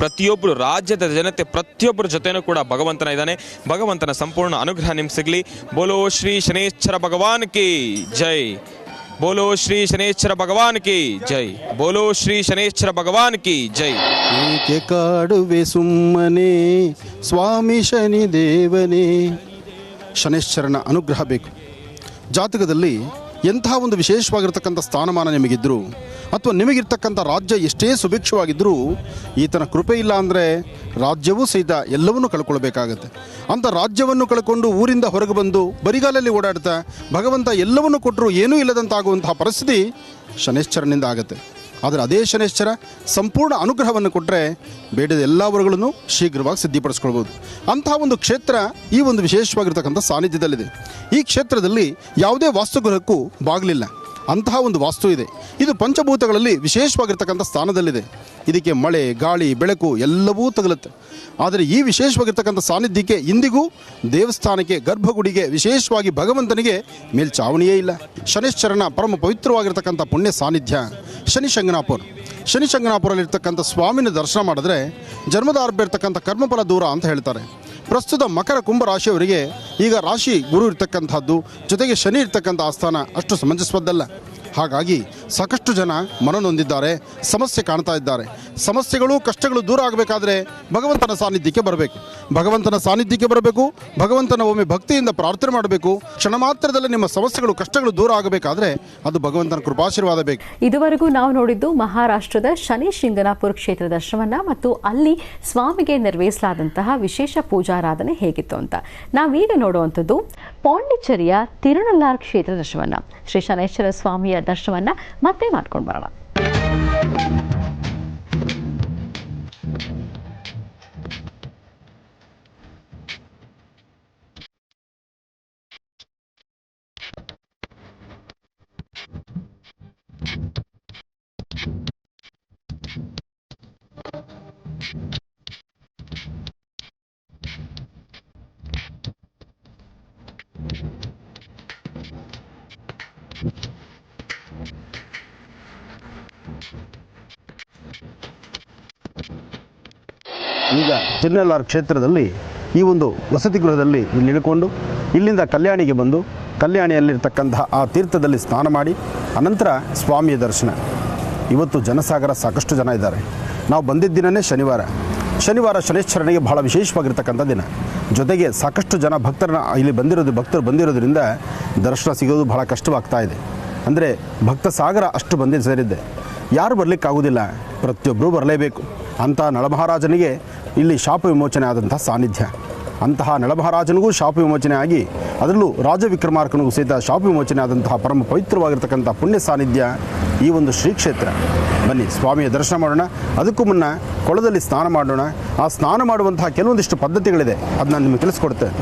Speaker 3: ಪ್ರತಿಯೊಬ್ಬರು, ರಾಜ್ಯದ ಜನತೆ ಪ್ರತಿಯೊಬ್ಬರ ಜೊತೆನೂ ಕೂಡ ಭಗವಂತನ ಇದ್ದಾನೆ. ಭಗವಂತನ ಸಂಪೂರ್ಣ ಅನುಗ್ರಹ ನಿಮ್ಗೆ ಸಿಗಲಿ. ಬೋಲೋ ಶ್ರೀ ಶನೇಶ್ವರ ಭಗವಾನ್ ಕಿ ಜೈ. ಬೋಲೋ ಶ್ರೀ ಶನೇಶ್ವರ ಭಗವಾನ್ ಕಿ ಜೈ. ಬೋಲೋ ಶ್ರೀ ಶನೇಶ್ವರ ಭಗವಾನ್ ಕಿ ಜೈ.
Speaker 2: ಏಕೆ ಕಾಡುವೆ ಸುಮ್ಮನೆ ಸ್ವಾಮಿ ಶನಿ ದೇವನೇ. ಶನೇಶ್ವರನ ಅನುಗ್ರಹ ಬೇಕು. ಜಾತಕದಲ್ಲಿ ಎಂಥ ಒಂದು ವಿಶೇಷವಾಗಿರ್ತಕ್ಕಂಥ ಸ್ಥಾನಮಾನ ನಿಮಗಿದ್ದರೂ ಅಥವಾ ನಿಮಗಿರ್ತಕ್ಕಂಥ ರಾಜ್ಯ ಎಷ್ಟೇ ಸುಭಿಕ್ಷವಾಗಿದ್ದರೂ ಈತನ ಕೃಪೆ ಇಲ್ಲ ಅಂದರೆ ರಾಜ್ಯವೂ ಸಹಿತ ಎಲ್ಲವನ್ನೂ ಕಳ್ಕೊಳ್ಬೇಕಾಗತ್ತೆ. ಅಂಥ ರಾಜ್ಯವನ್ನು ಕಳ್ಕೊಂಡು ಊರಿಂದ ಹೊರಗೆ ಬಂದು ಬರಿಗಾಲಲ್ಲಿ ಓಡಾಡ್ತಾ ಭಗವಂತ ಎಲ್ಲವನ್ನೂ ಕೊಟ್ಟರೂ ಏನೂ ಇಲ್ಲದಂತಾಗುವಂತಹ ಪರಿಸ್ಥಿತಿ ಶನೇಶ್ವರನಿಂದ ಆಗುತ್ತೆ. ಆದರೆ ಅದೇ ಶನೇಶ್ವರ ಸಂಪೂರ್ಣ ಅನುಗ್ರಹವನ್ನು ಕೊಟ್ಟರೆ ಬೇಡದ ಎಲ್ಲ ವರ್ಗಗಳನ್ನು ಶೀಘ್ರವಾಗಿ ಸಿದ್ಧಿಪಡಿಸ್ಕೊಳ್ಬೋದು. ಅಂತಹ ಒಂದು ಕ್ಷೇತ್ರ ಈ ಒಂದು ವಿಶೇಷವಾಗಿರ್ತಕ್ಕಂಥ ಸಾನ್ನಿಧ್ಯದಲ್ಲಿದೆ. ಈ ಕ್ಷೇತ್ರದಲ್ಲಿ ಯಾವುದೇ ವಾಸ್ತುಗೃಹಕ್ಕೂ ಬಾಗಿಲಿಲ್ಲ, ಅಂತಹ ಒಂದು ವಾಸ್ತು ಇದೆ. ಇದು ಪಂಚಭೂತಗಳಲ್ಲಿ ವಿಶೇಷವಾಗಿರ್ತಕ್ಕಂಥ ಸ್ಥಾನದಲ್ಲಿದೆ. ಇದಕ್ಕೆ ಮಳೆ, ಗಾಳಿ, ಬೆಳಕು ಎಲ್ಲವೂ ತಗಲುತ್ತೆ. ಆದರೆ ಈ ವಿಶೇಷವಾಗಿರ್ತಕ್ಕಂಥ ಸಾನ್ನಿಧ್ಯಕ್ಕೆ ಇಂದಿಗೂ ದೇವಸ್ಥಾನಕ್ಕೆ, ಗರ್ಭಗುಡಿಗೆ, ವಿಶೇಷವಾಗಿ ಭಗವಂತನಿಗೆ ಮೇಲ್ಚಾವಣಿಯೇ ಇಲ್ಲ. ಶನೇಶ್ವರನ ಪರಮ ಪವಿತ್ರವಾಗಿರ್ತಕ್ಕಂಥ ಪುಣ್ಯ ಸಾನ್ನಿಧ್ಯ ಶನಿಶಂಗನಾಪುರ. ಶನಿಶಂಗನಾಪುರಲ್ಲಿರ್ತಕ್ಕಂಥ ಸ್ವಾಮಿನ ದರ್ಶನ ಮಾಡಿದ್ರೆ ಜನ್ಮದ ಆರಂಭ ಇರ್ತಕ್ಕಂಥ ಕರ್ಮಫಲ ದೂರ ಅಂತ ಹೇಳ್ತಾರೆ. ಪ್ರಸ್ತುತ ಮಕರ ಕುಂಭ ರಾಶಿಯವರಿಗೆ ಈಗ ರಾಶಿ ಗುರು ಇರ್ತಕ್ಕಂಥದ್ದು, ಜೊತೆಗೆ ಶನಿ ಇರ್ತಕ್ಕಂಥ ಆಸ್ಥಾನ ಅಷ್ಟು ಸಮಂಜಸವದ್ದಲ್ಲ. ಹಾಗಾಗಿ ಸಾಕಷ್ಟು ಜನ ಮನನೊಂದಿದ್ದಾರೆ, ಸಮಸ್ಯೆ ಕಾಣ್ತಾ ಇದ್ದಾರೆ. ಸಮಸ್ಯೆಗಳು, ಕಷ್ಟಗಳು ದೂರ ಆಗಬೇಕಾದ್ರೆ ಭಗವಂತನ ಸಾನ್ನಿಧ್ಯಕ್ಕೆ ಬರಬೇಕು. ಭಗವಂತನ ಸಾನ್ನಿಧ್ಯಕ್ಕೆ ಬರಬೇಕು. ಭಗವಂತನ ಒಮ್ಮೆ ಭಕ್ತಿಯಿಂದ ಪ್ರಾರ್ಥನೆ ಮಾಡಬೇಕು. ಕ್ಷಣ ಮಾತ್ರದಲ್ಲಿ ನಿಮ್ಮ ಸಮಸ್ಯೆಗಳು, ಕಷ್ಟಗಳು ದೂರ ಆಗಬೇಕಾದ್ರೆ ಅದು ಭಗವಂತನ ಕೃಪಾಶೀರ್ವಾದ ಬೇಕು.
Speaker 1: ಇದುವರೆಗೂ ನಾವು ನೋಡಿದ್ದು ಮಹಾರಾಷ್ಟ್ರದ ಶನಿ ಶಿಂಗನಾಪುರ ಕ್ಷೇತ್ರ ದರ್ಶನವನ್ನ ಮತ್ತು ಅಲ್ಲಿ ಸ್ವಾಮಿಗೆ ನೆರವೇರಿಸಲಾದಂತಹ ವಿಶೇಷ ಪೂಜಾರಾಧನೆ ಹೇಗಿತ್ತು ಅಂತ. ನಾವೀಗ ನೋಡುವಂಥದ್ದು ಪಾಂಡಿಚೇರಿಯ ತಿರುನಲ್ಲಾರ್ ಕ್ಷೇತ್ರ ದರ್ಶನವನ್ನ. ಶ್ರೀ ಶನೇಶ್ವರ ಸ್ವಾಮಿಯ ದರ್ಶನವನ್ನ ಮತ್ತೆ ಮಾಡ್ಕೊಂಡು ಬರೋಣ.
Speaker 2: ಈಗ ತಿರುನಲ್ಲಾರ್ ಕ್ಷೇತ್ರದಲ್ಲಿ ಈ ಒಂದು ವಸತಿ ಗೃಹದಲ್ಲಿ ಇಲ್ಲಿ ಇಳ್ಕೊಂಡು ಇಲ್ಲಿಂದ ಕಲ್ಯಾಣಿಗೆ ಬಂದು ಕಲ್ಯಾಣಿಯಲ್ಲಿರ್ತಕ್ಕಂತಹ ಆ ತೀರ್ಥದಲ್ಲಿ ಸ್ನಾನ ಮಾಡಿ ಅನಂತರ ಸ್ವಾಮಿಯ ದರ್ಶನ. ಇವತ್ತು ಜನಸಾಗರ, ಸಾಕಷ್ಟು ಜನ ಇದ್ದಾರೆ. ನಾವು ಬಂದಿದ್ದ ದಿನವೇ ಶನಿವಾರ ಶನೇಶ್ವರನಿಗೆ ಬಹಳ ವಿಶೇಷವಾಗಿರ್ತಕ್ಕಂಥ ದಿನ. ಜೊತೆಗೆ ಸಾಕಷ್ಟು ಜನ ಭಕ್ತರು ಬಂದಿರೋದ್ರಿಂದ ದರ್ಶನ ಸಿಗೋದು ಬಹಳ ಕಷ್ಟವಾಗ್ತಾ ಇದೆ. ಅಂದರೆ ಭಕ್ತ ಸಾಗರ ಅಷ್ಟು ಬಂದು ಸೇರಿದ್ದೆ. ಯಾರು ಬರಲಿಕ್ಕಾಗೋದಿಲ್ಲ, ಪ್ರತಿಯೊಬ್ಬರೂ ಬರಲೇಬೇಕು. ಅಂಥ ನಳಮಹಾರಾಜನಿಗೆ ಇಲ್ಲಿ ಶಾಪ ವಿಮೋಚನೆ ಆದಂಥ ಸಾನ್ನಿಧ್ಯ. ಅಂತಹ ನಳಮಹಾರಾಜನಿಗೂ ಶಾಪ ವಿಮೋಚನೆ ಆಗಿ ಅದರಲ್ಲೂ ರಾಜವಿಕ್ರಮಾರ್ಕನಿಗೂ ಸಹಿತ ಶಾಪ ವಿಮೋಚನೆ ಆದಂತಹ ಪರಮ ಪವಿತ್ರವಾಗಿರ್ತಕ್ಕಂಥ ಪುಣ್ಯ ಸಾನ್ನಿಧ್ಯ ಈ ಒಂದು ಶ್ರೀ ಕ್ಷೇತ್ರ. ಬನ್ನಿ ಸ್ವಾಮಿಯ ದರ್ಶನ ಮಾಡೋಣ. ಅದಕ್ಕೂ ಮುನ್ನ ಕೊಳದಲ್ಲಿ ಸ್ನಾನ ಮಾಡೋಣ. ಆ ಸ್ನಾನ ಮಾಡುವಂತಹ ಕೆಲವೊಂದಿಷ್ಟು ಪದ್ಧತಿಗಳಿದೆ, ಅದು ನಾನು ನಿಮಗೆ ತಿಳಿಸ್ಕೊಡ್ತೇನೆ.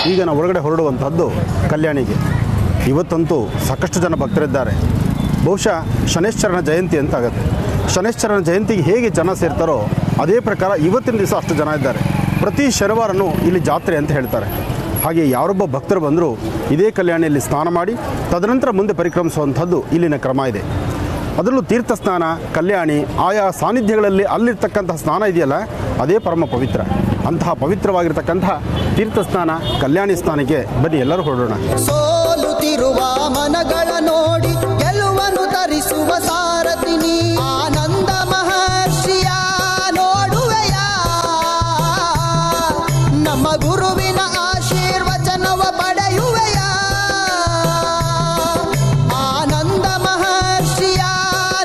Speaker 2: ಈಗ ನಾವು ಹೊರಗಡೆ ಹೊರಡುವಂಥದ್ದು ಕಲ್ಯಾಣಿಗೆ. ಇವತ್ತಂತೂ ಸಾಕಷ್ಟು ಜನ ಭಕ್ತರಿದ್ದಾರೆ. ಬಹುಶಃ ಶನೇಶ್ವರನ ಜಯಂತಿ ಅಂತ ಆಗುತ್ತೆ. ಶನೇಶ್ವರನ ಜಯಂತಿಗೆ ಹೇಗೆ ಜನ ಸೇರ್ತಾರೋ ಅದೇ ಪ್ರಕಾರ ಇವತ್ತಿನ ದಿವಸ ಅಷ್ಟು ಜನ ಇದ್ದಾರೆ. ಪ್ರತಿ ಶನಿವಾರನೂ ಇಲ್ಲಿ ಜಾತ್ರೆ ಅಂತ ಹೇಳ್ತಾರೆ. ಹಾಗೆ ಯಾರೊಬ್ಬ ಭಕ್ತರು ಬಂದರೂ ಇದೇ ಕಲ್ಯಾಣಿಯಲ್ಲಿ ಸ್ನಾನ ಮಾಡಿ ತದನಂತರ ಮುಂದೆ ಪರಿಕ್ರಮಿಸುವಂಥದ್ದು ಇಲ್ಲಿನ ಕ್ರಮ ಇದೆ. ಅದರಲ್ಲೂ ತೀರ್ಥ ಸ್ನಾನ, ಕಲ್ಯಾಣಿ, ಆಯಾ ಸಾನ್ನಿಧ್ಯಗಳಲ್ಲಿ ಅಲ್ಲಿರ್ತಕ್ಕಂತಹ ಸ್ನಾನ ಇದೆಯಲ್ಲ ಅದೇ ಪರಮ ಪವಿತ್ರ. ಅಂತಹ ಪವಿತ್ರವಾಗಿರ್ತಕ್ಕಂತಹ ತೀರ್ಥ ಸ್ನಾನ, ಕಲ್ಯಾಣಿ ಸ್ನಾನಕ್ಕೆ ಬನ್ನಿ ಎಲ್ಲರೂ ಹೊರಡೋಣ.
Speaker 4: ಸೋಲುತ್ತಿರುವ ಮನಗಳ ನೋಡಿ ಗೆಲುವನ್ನು ತರಿಸುವ ಸಾರಥಿ ನೀ. ಆನಂದ ಮಹರ್ಷಿಯ ನೋಡುವೆಯ ನಮ್ಮ ಗುರುವಿನ ಆಶೀರ್ವಚನವ ಪಡೆಯುವೆಯ. ಆನಂದ ಮಹರ್ಷಿಯ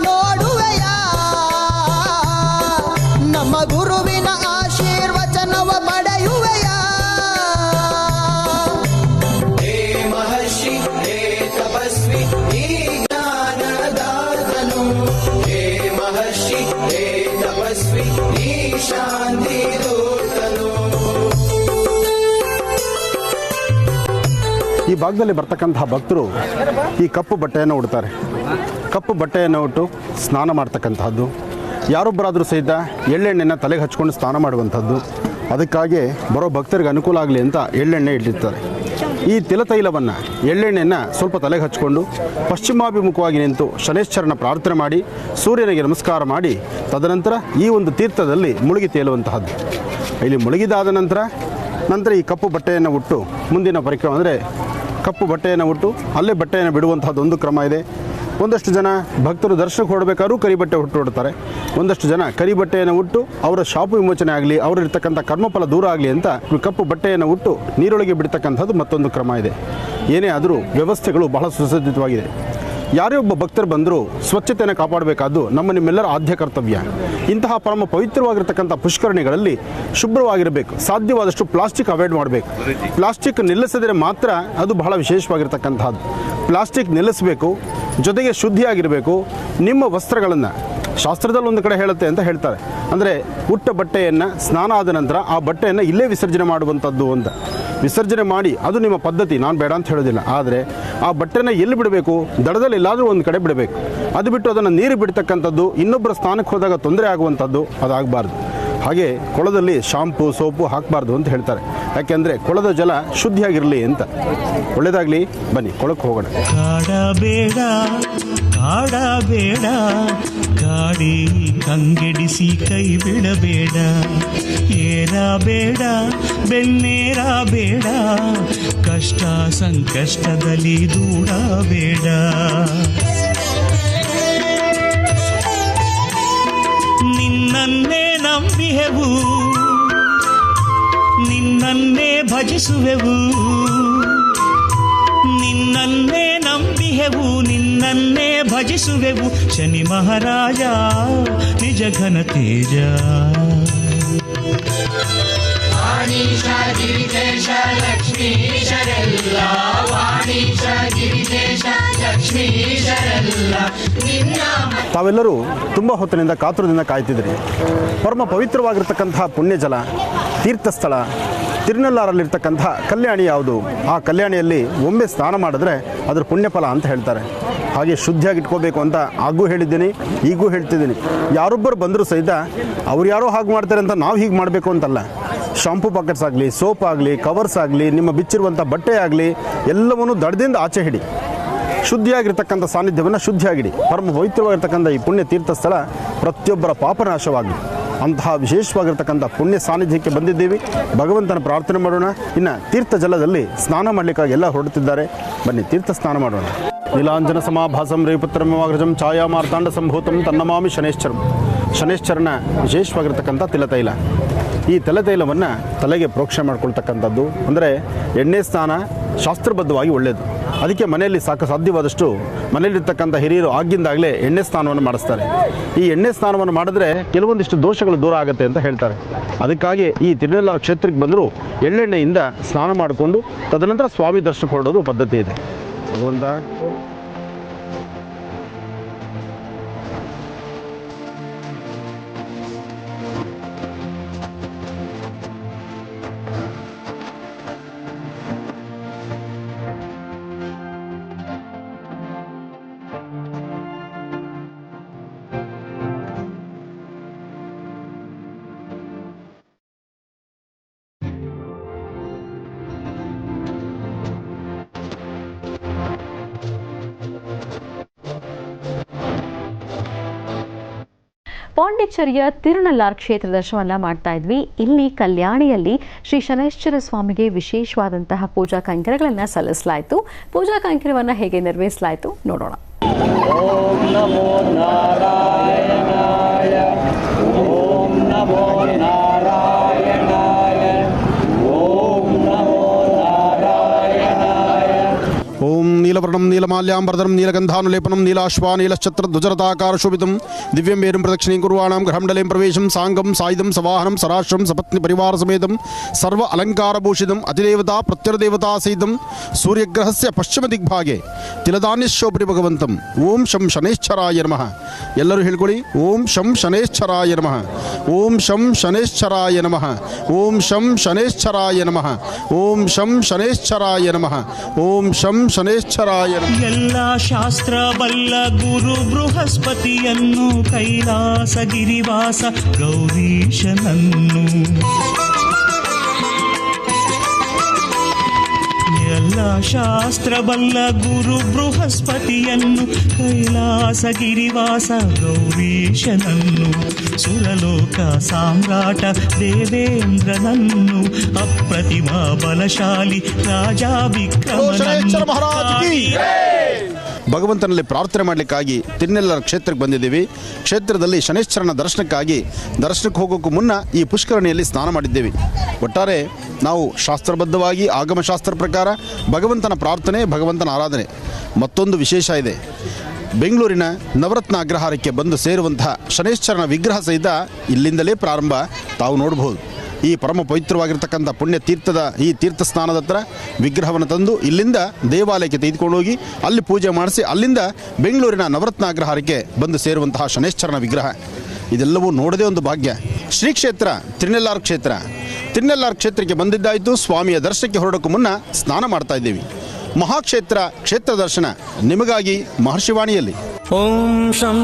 Speaker 4: ನೋಡುವೆಯ ನಮ್ಮ ಗುರುವಿನ ಆಶೀರ್ವಚನವ ಪಡೆಯುವೆಯ.
Speaker 2: ಈ ಭಾಗದಲ್ಲಿ ಬರ್ತಕ್ಕಂತಹ ಭಕ್ತರು ಈ ಕಪ್ಪು ಬಟ್ಟೆಯನ್ನು ಉಡ್ತಾರೆ. ಕಪ್ಪು ಬಟ್ಟೆಯನ್ನು ಉಟ್ಟು ಸ್ನಾನ ಮಾಡ್ತಕ್ಕಂತಹದ್ದು, ಯಾರೊಬ್ಬರಾದರೂ ಸಹಿತ ಎಳ್ಳೆಣ್ಣೆನ ತಲೆಗೆ ಹಚ್ಕೊಂಡು ಸ್ನಾನ ಮಾಡುವಂಥದ್ದು. ಅದಕ್ಕಾಗಿ ಬರೋ ಭಕ್ತರಿಗೆ ಅನುಕೂಲ ಆಗಲಿ ಅಂತ ಎಳ್ಳೆಣ್ಣೆ ಇಟ್ಟಿರ್ತಾರೆ. ಈ ತಿಲತೈಲವನ್ನು, ಎಳ್ಳೆಣ್ಣೆಯನ್ನು ಸ್ವಲ್ಪ ತಲೆಗೆ ಹಚ್ಕೊಂಡು ಪಶ್ಚಿಮಾಭಿಮುಖವಾಗಿ ನಿಂತು ಶನೇಶ್ವರನ ಪ್ರಾರ್ಥನೆ ಮಾಡಿ ಸೂರ್ಯನಿಗೆ ನಮಸ್ಕಾರ ಮಾಡಿ ತದನಂತರ ಈ ಒಂದು ತೀರ್ಥದಲ್ಲಿ ಮುಳುಗಿ ತೇಲುವಂತಹದ್ದು. ಇಲ್ಲಿ ಮುಳುಗಿದಾದ ನಂತರ ಈ ಕಪ್ಪು ಬಟ್ಟೆಯನ್ನು ಉಟ್ಟು ಮುಂದಿನ ಪರಿಕ್ರಮ ಅಂದರೆ ಕಪ್ಪು ಬಟ್ಟೆಯನ್ನು ಉಟ್ಟು ಅಲ್ಲೇ ಬಟ್ಟೆಯನ್ನು ಬಿಡುವಂತಹದ್ದು ಒಂದು ಕ್ರಮ ಇದೆ. ಒಂದಷ್ಟು ಜನ ಭಕ್ತರು ದರ್ಶನಕ್ಕೆ ಹೊರಡಬೇಕಾದ್ರೂ ಕರಿ ಬಟ್ಟೆ ಹುಟ್ಟು ಹೊಡ್ತಾರೆ. ಒಂದಷ್ಟು ಜನ ಕರಿ ಬಟ್ಟೆಯನ್ನು ಉಟ್ಟು ಅವರ ಶಾಪು ವಿಮೋಚನೆ ಆಗಲಿ, ಅವರಿರ್ತಕ್ಕಂಥ ಕರ್ಮಫಲ ದೂರ ಆಗಲಿ ಅಂತ ಕಪ್ಪು ಬಟ್ಟೆಯನ್ನು ಉಟ್ಟು ನೀರೊಳಗೆ ಬಿಡ್ತಕ್ಕಂಥದ್ದು ಮತ್ತೊಂದು ಕ್ರಮ ಇದೆ. ಏನೇ ಆದರೂ ವ್ಯವಸ್ಥೆಗಳು ಬಹಳ ಸುಸಜ್ಜಿತವಾಗಿದೆ. ಯಾರೇ ಒಬ್ಬ ಭಕ್ತರು ಬಂದರೂ ಸ್ವಚ್ಛತೆಯನ್ನು ಕಾಪಾಡಬೇಕಾದ್ದು ನಿಮ್ಮೆಲ್ಲರ ಆದ್ಯ ಕರ್ತವ್ಯ. ಇಂತಹ ಪರಮ ಪವಿತ್ರವಾಗಿರ್ತಕ್ಕಂಥ ಪುಷ್ಕರಣಿಗಳಲ್ಲಿ ಶುಭ್ರವಾಗಿರಬೇಕು. ಸಾಧ್ಯವಾದಷ್ಟು ಪ್ಲಾಸ್ಟಿಕ್ ಅವಾಯ್ಡ್ ಮಾಡಬೇಕು. ಪ್ಲಾಸ್ಟಿಕ್ ನಿಲ್ಲಿಸಿದರೆ ಮಾತ್ರ ಅದು ಬಹಳ ವಿಶೇಷವಾಗಿರ್ತಕ್ಕಂಥದ್ದು. ಪ್ಲಾಸ್ಟಿಕ್ ನಿಲ್ಲಿಸಬೇಕು, ಜೊತೆಗೆ ಶುದ್ಧಿಯಾಗಿರಬೇಕು. ನಿಮ್ಮ ವಸ್ತ್ರಗಳನ್ನು ಶಾಸ್ತ್ರದಲ್ಲಿ ಒಂದು ಕಡೆ ಹೇಳುತ್ತೆ ಅಂತ ಹೇಳ್ತಾರೆ, ಅಂದರೆ ಉಟ್ಟ ಬಟ್ಟೆಯನ್ನು ಸ್ನಾನ ಆದ ನಂತರ ಆ ಬಟ್ಟೆಯನ್ನು ಇಲ್ಲೇ ವಿಸರ್ಜನೆ ಮಾಡುವಂಥದ್ದು ಅಂತ. ವಿಸರ್ಜನೆ ಮಾಡಿ ಅದು ನಿಮ್ಮ ಪದ್ಧತಿ, ನಾನು ಬೇಡ ಅಂತ ಹೇಳೋದಿಲ್ಲ. ಆದರೆ ಆ ಬಟ್ಟೆನ ಎಲ್ಲಿ ಬಿಡಬೇಕು? ದಡದಲ್ಲಿ ಎಲ್ಲಾದರೂ ಒಂದು ಕಡೆ ಬಿಡಬೇಕು. ಅದು ಬಿಟ್ಟು ಅದನ್ನು ನೀರು ಬಿಡ್ತಕ್ಕಂಥದ್ದು, ಇನ್ನೊಬ್ಬರ ಸ್ನಾನಕ್ಕೆ ಹೋದಾಗ ತೊಂದರೆ ಆಗುವಂಥದ್ದು ಅದಾಗಬಾರ್ದು. ಹಾಗೆ ಕೊಳದಲ್ಲಿ ಶಾಂಪು, ಸೋಪು ಹಾಕಬಾರ್ದು ಅಂತ ಹೇಳ್ತಾರೆ. ಯಾಕೆಂದರೆ ಕೊಳದ ಜಲ ಶುದ್ಧಿಯಾಗಿರಲಿ ಅಂತ. ಒಳ್ಳೆಯದಾಗಲಿ, ಬನ್ನಿ ಕೊಳಕ್ಕೆ ಹೋಗೋಣ.
Speaker 5: ಕಾಡಬೇಡ ಕಾಡಬೇಡ, ಕಾಡಿ ಕಂಗೆಡಿಸಿ ಕೈ ಬಿಡಬೇಡ. ಏರಬೇಡ ಬೆನ್ನೇರಬೇಡ, ಕಷ್ಟ ಸಂಕಷ್ಟದಲ್ಲಿ ದೂಡಬೇಡ. ನಿನ್ನನ್ನೇ ನಂಬಿಹೆವು, ನಿನ್ನನ್ನೇ ಭಜಿಸುವೆವು. ನಿನ್ನನ್ನೇ ನಂಬಿಹೆವು, ನಿನ್ನನ್ನೇ ಭಜಿಸುವೆವು. ಶನಿ ಮಹಾರಾಜ ನಿಜ ಘನ ತೇಜ.
Speaker 2: ತಾವೆಲ್ಲರೂ ತುಂಬ ಹೊತ್ತಿನಿಂದ ಕಾತುರದಿಂದ ಕಾಯ್ತಿದ್ರಿ. ಪರಮ ಪವಿತ್ರವಾಗಿರ್ತಕ್ಕಂತಹ ಪುಣ್ಯಜಲ ತೀರ್ಥಸ್ಥಳ ತಿರುನಲ್ಲಾರಲ್ಲಿರ್ತಕ್ಕಂಥ ಕಲ್ಯಾಣಿ ಯಾವುದು? ಆ ಕಲ್ಯಾಣಿಯಲ್ಲಿ ಒಮ್ಮೆ ಸ್ನಾನ ಮಾಡಿದ್ರೆ ಅದರ ಪುಣ್ಯಫಲ ಅಂತ ಹೇಳ್ತಾರೆ. ಹಾಗೆ ಶುದ್ಧಿಯಾಗಿ ಇಟ್ಕೋಬೇಕು ಅಂತ ಆಗೂ ಹೇಳಿದ್ದೀನಿ, ಈಗೂ ಹೇಳ್ತಿದ್ದೀನಿ. ಯಾರೊಬ್ಬರು ಬಂದರೂ ಸಹಿತ ಅವ್ರು ಯಾರೋ ಹಾಗೆ ಮಾಡ್ತಾರೆ ಅಂತ ನಾವು ಹೀಗೆ ಮಾಡಬೇಕು ಅಂತಲ್ಲ. ಶಾಂಪೂ ಪಾಕೆಟ್ಸ್ ಆಗಲಿ, ಸೋಪ್ ಆಗಲಿ, ಕವರ್ಸ್ ಆಗಲಿ, ನಿಮ್ಮ ಬಿಚ್ಚಿರುವಂಥ ಬಟ್ಟೆ ಆಗಲಿ, ಎಲ್ಲವನ್ನೂ ದಡದಿಂದ ಆಚೆ ಹಿಡಿ. ಶುದ್ಧಿಯಾಗಿರ್ತಕ್ಕಂಥ ಸಾನ್ನಿಧ್ಯವನ್ನು ಶುದ್ಧಿಯಾಗಿಡಿ. ಪರಮ ಪವಿತ್ರವಾಗಿರ್ತಕ್ಕಂಥ ಈ ಪುಣ್ಯ ತೀರ್ಥಸ್ಥಳ ಪ್ರತಿಯೊಬ್ಬರ ಪಾಪನಾಶವಾಗಲಿ. ಅಂತಹ ವಿಶೇಷವಾಗಿರ್ತಕ್ಕಂಥ ಪುಣ್ಯ ಸಾನ್ನಿಧ್ಯಕ್ಕೆ ಬಂದಿದ್ದೀವಿ. ಭಗವಂತನ ಪ್ರಾರ್ಥನೆ ಮಾಡೋಣ. ಇನ್ನು ತೀರ್ಥ ಜಲದಲ್ಲಿ ಸ್ನಾನ ಮಾಡಲಿಕ್ಕಾಗಿ ಎಲ್ಲ ಹೊರಡುತ್ತಿದ್ದಾರೆ. ಬನ್ನಿ ತೀರ್ಥ ಸ್ನಾನ ಮಾಡೋಣ. ನೀಲಾಂಜನ ಸಮಾಭಾಸಂ ರೇಪುತ್ರಮವಾಗ್ರಜಂ ಛಾಯಾ ಮಾರ್ತಾಂಡ ಸಂಭೂತಂ ತನ್ನಮಾಮಿ ಶನೇಶ್ವರಂ. ಶನೇಶ್ವರನ ವಿಶೇಷವಾಗಿರ್ತಕ್ಕಂಥ ತಿಲತೈಲ. ಈ ತಲೆತೈಲವನ್ನು ತಲೆಗೆ ಪ್ರೋಕ್ಷಣೆ ಮಾಡ್ಕೊಳ್ತಕ್ಕಂಥದ್ದು. ಅಂದರೆ ಎಣ್ಣೆ ಸ್ನಾನ ಶಾಸ್ತ್ರಬದ್ಧವಾಗಿ ಒಳ್ಳೆಯದು. ಅದಕ್ಕೆ ಮನೆಯಲ್ಲಿ ಸಾಧ್ಯವಾದಷ್ಟು ಮನೆಯಲ್ಲಿರ್ತಕ್ಕಂಥ ಹಿರಿಯರು ಆಗಿಂದಾಗಲೇ ಎಣ್ಣೆ ಸ್ನಾನವನ್ನು ಮಾಡಿಸ್ತಾರೆ. ಈ ಎಣ್ಣೆ ಸ್ನಾನವನ್ನು ಮಾಡಿದ್ರೆ ಕೆಲವೊಂದಿಷ್ಟು ದೋಷಗಳು ದೂರ ಆಗುತ್ತೆ ಅಂತ ಹೇಳ್ತಾರೆ. ಅದಕ್ಕಾಗಿ ಈ ತಿರುನೆಲ್ಲ ಕ್ಷೇತ್ರಕ್ಕೆ ಬಂದರೂ ಎಳ್ಳೆಣ್ಣೆಯಿಂದ ಸ್ನಾನ ಮಾಡಿಕೊಂಡು ತದನಂತರ ಸ್ವಾಮಿ ದರ್ಶನಕ್ಕೆ ಹೊರಡೋದು ಪದ್ಧತಿ ಇದೆ. ಭಗವಂತ
Speaker 1: ಪಾಂಡಿಚೇರಿಯ ತಿರುನಲ್ಲಾರ್ ಕ್ಷೇತ್ರ ದರ್ಶನವನ್ನ ಮಾಡ್ತಾ ಇದ್ವಿ. ಇಲ್ಲಿ ಕಲ್ಯಾಣಿಯಲ್ಲಿ ಶ್ರೀ ಶನೈಶ್ಚರ ಸ್ವಾಮಿಗೆ ವಿಶೇಷವಾದಂತಹ ಪೂಜಾ ಕೈಂಕರ್ಯಗಳನ್ನು ಸಲ್ಲಿಸಲಾಯಿತು. ಪೂಜಾ ಕೈಂಕರ್ಯವನ್ನು ಹೇಗೆ ನಿರ್ವಹಿಸಲಾಯಿತು ನೋಡೋಣ.
Speaker 6: ಓಂ ನಮೋ ನಾರಾಯಣಾಯ ಓಂ ನಮೋ ನಾರಾಯಣಾಯ ಓಂ ನಮೋ ನಾರಾಯಣಾಯ.
Speaker 2: ಓಂ ನೀಲವರ್ಣಂ ನೀಲಮಾಲ್ಯಾಂಬರಧರಂ ನೀಲಗಂಧಾನುಲೇಪನಂ ನೀಲಾಶ್ವಾ ನೀಲಶ್ಚತ್ರಧ್ವಜರತಾಕಾರಶೋಭಿತಂ ದಿವ್ಯಂ ಮೇರುಂ ಪ್ರದಕ್ಷಿಣೀಂ ಕುರ್ವಾಣಾಂ ಗೃಹಮಂಡಲೇಂ ಪ್ರವೇಶಂ ಸಾಂಗಂ ಸಾಯುಧಂ ಸವಾಹನಂ ಸರಾಶ್ರಂ ಸಪತ್ನಿ ಪರಿವಾರ ಸಮೇತಂ ಸರ್ವ ಅಲಂಕಾರಭೂಷಿತಂ ಅತಿದೇವತಾ ಪ್ರತ್ಯರದೇವತಾ ಸಹಿತಂ ಸೂರ್ಯಗ್ರಹಸ್ಯ ಪಶ್ಚಿಮ ದಿಗ್ಭಾಗೆ ತಿಲದಾನ್ಯಶೋಪರಿ ಭಗವಂತಂ. ಓಂ ಶಂ ಶನೈಶ್ಚರಾಯ ನಮಃ. ಎಲ್ಲರೂ ಹೇಳ್ಕೊಳ್ಳಿ. ಓಂ ಶಂ ಶನೈಶ್ಚರಾಯ ನಮಃ. ಓಂ ಶಂ ಶನೈಶ್ಚರಾಯ ನಮಃ. ಓಂ ಶಂ ಶನೈಶ್ಚರಾಯ ನಮಃ. ಓಂ ಶಂ ಶನೈಶ್ಚರಾಯ ನಮಃ. ಓಂ ಶಂ ಶನೈಶ್ಚರಾಯ ನಮಃ.
Speaker 5: ಎಲ್ಲ ಶಾಸ್ತ್ರ ಬಲ್ಲ ಗುರು ಬೃಹಸ್ಪತಿಯನ್ನು ಕೈಲಾಸ ಗಿರಿವಾಸ ಗೌರೀಶನನ್ನು ಎಲ್ಲ ಶಾಸ್ತ್ರ ಬಲ್ಲ ಗುರು ಬೃಹಸ್ಪತಿಯನ್ನು ಕೈಲಾಸ ಗಿರಿವಾಸ ಗೌರೀಶನನ್ನು ಸುರಲೋಕ ಸಾಮ್ರಾಟ ದೇವೇಂದ್ರನನ್ನು ಅಪ್ರತಿಮ ಬಲಶಾಲಿ ರಾಜ
Speaker 2: ಶನೈಶ್ಚರ ಮಹಾರಾಜ್ ಕಿ
Speaker 5: ವಿಕ್ರಮನನ್ನು
Speaker 2: ಭಗವಂತನಲ್ಲಿ ಪ್ರಾರ್ಥನೆ ಮಾಡಲಿಕ್ಕಾಗಿ ತಿರುನೆಲ್ಲರ ಕ್ಷೇತ್ರಕ್ಕೆ ಬಂದಿದ್ದೀವಿ. ಕ್ಷೇತ್ರದಲ್ಲಿ ಶನೈಶ್ಚರನ ದರ್ಶನಕ್ಕೆ ಹೋಗೋಕ್ಕೂ ಮುನ್ನ ಈ ಪುಷ್ಕರಣಿಯಲ್ಲಿ ಸ್ನಾನ ಮಾಡಿದ್ದೇವೆ. ಒಟ್ಟಾರೆ ನಾವು ಶಾಸ್ತ್ರಬದ್ಧವಾಗಿ ಆಗಮಶಾಸ್ತ್ರ ಪ್ರಕಾರ ಭಗವಂತನ ಪ್ರಾರ್ಥನೆ, ಭಗವಂತನ ಆರಾಧನೆ. ಮತ್ತೊಂದು ವಿಶೇಷ ಇದೆ. ಬೆಂಗಳೂರಿನ ನವರತ್ನ ಅಗ್ರಹಾರಕ್ಕೆ ಬಂದು ಸೇರುವಂತಹ ಶನೈಶ್ಚರನ ವಿಗ್ರಹ ಸಹಿತ ಇಲ್ಲಿಂದಲೇ ಪ್ರಾರಂಭ. ತಾವು ನೋಡಬಹುದು. ಈ ಪರಮ ಪವಿತ್ರವಾಗಿರ್ತಕ್ಕಂಥ ಪುಣ್ಯ ತೀರ್ಥದ ಈ ತೀರ್ಥ ಸ್ನಾನದ ಹತ್ರ ವಿಗ್ರಹವನ್ನು ತಂದು ಇಲ್ಲಿಂದ ದೇವಾಲಯಕ್ಕೆ ತೆಗೆದುಕೊಂಡು ಹೋಗಿ ಅಲ್ಲಿ ಪೂಜೆ ಮಾಡಿಸಿ ಅಲ್ಲಿಂದ ಬೆಂಗಳೂರಿನ ನವರತ್ನ ಅಗ್ರಹಾರಕ್ಕೆ ಬಂದು ಸೇರುವಂತಹ ಶನೈಶ್ಚರನ ವಿಗ್ರಹ ಇದೆಲ್ಲವೂ ನೋಡದೇ ಒಂದು ಭಾಗ್ಯ. ಶ್ರೀ ಕ್ಷೇತ್ರ ತಿರುನೆಲ್ಲಾರ್ ಕ್ಷೇತ್ರಕ್ಕೆ ಬಂದಿದ್ದಾಯಿತು. ಸ್ವಾಮಿಯ ದರ್ಶನಕ್ಕೆ ಹೊರಡೋಕ್ಕೂ ಮುನ್ನ ಸ್ನಾನ ಮಾಡ್ತಾ ಇದ್ದೀವಿ. ಮಹಾಕ್ಷೇತ್ರ ಕ್ಷೇತ್ರ ದರ್ಶನ ನಿಮಗಾಗಿ ಮಹರ್ಷಿವಾಣಿಯಲ್ಲಿ.
Speaker 5: ಓಂ ಶಂ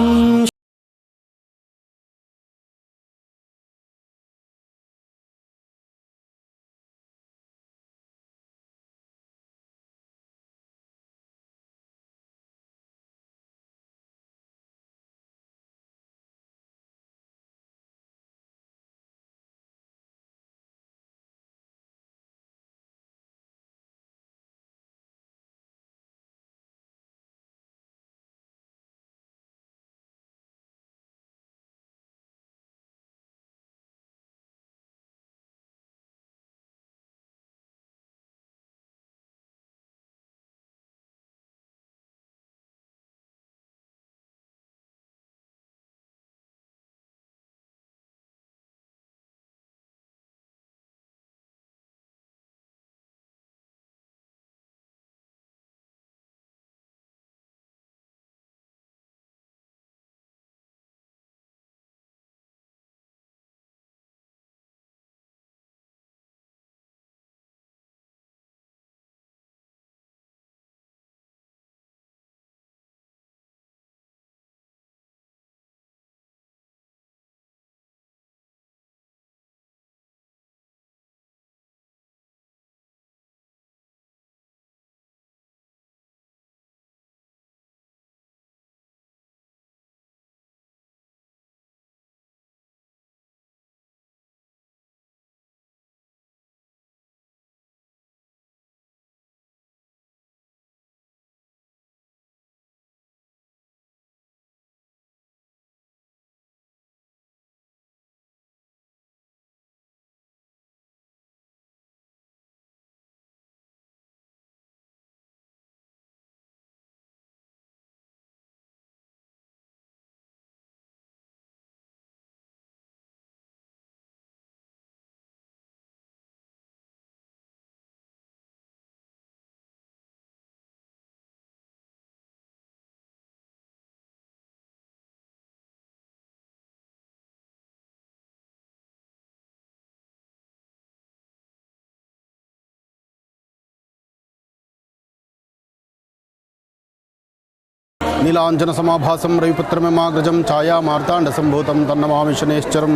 Speaker 2: ನೀಲಾಂಜನ ಸಮಾಭಾಸಂ ರವಿಪುತ್ರಮೇಮಾಗ್ರಜಂ ಛಾಯಾ ಮಾರ್ತಾಂಡ ಸಂಭೂತಂ ತನ್ನಮಾಮಿ ಶನೈಶ್ಚರಂ.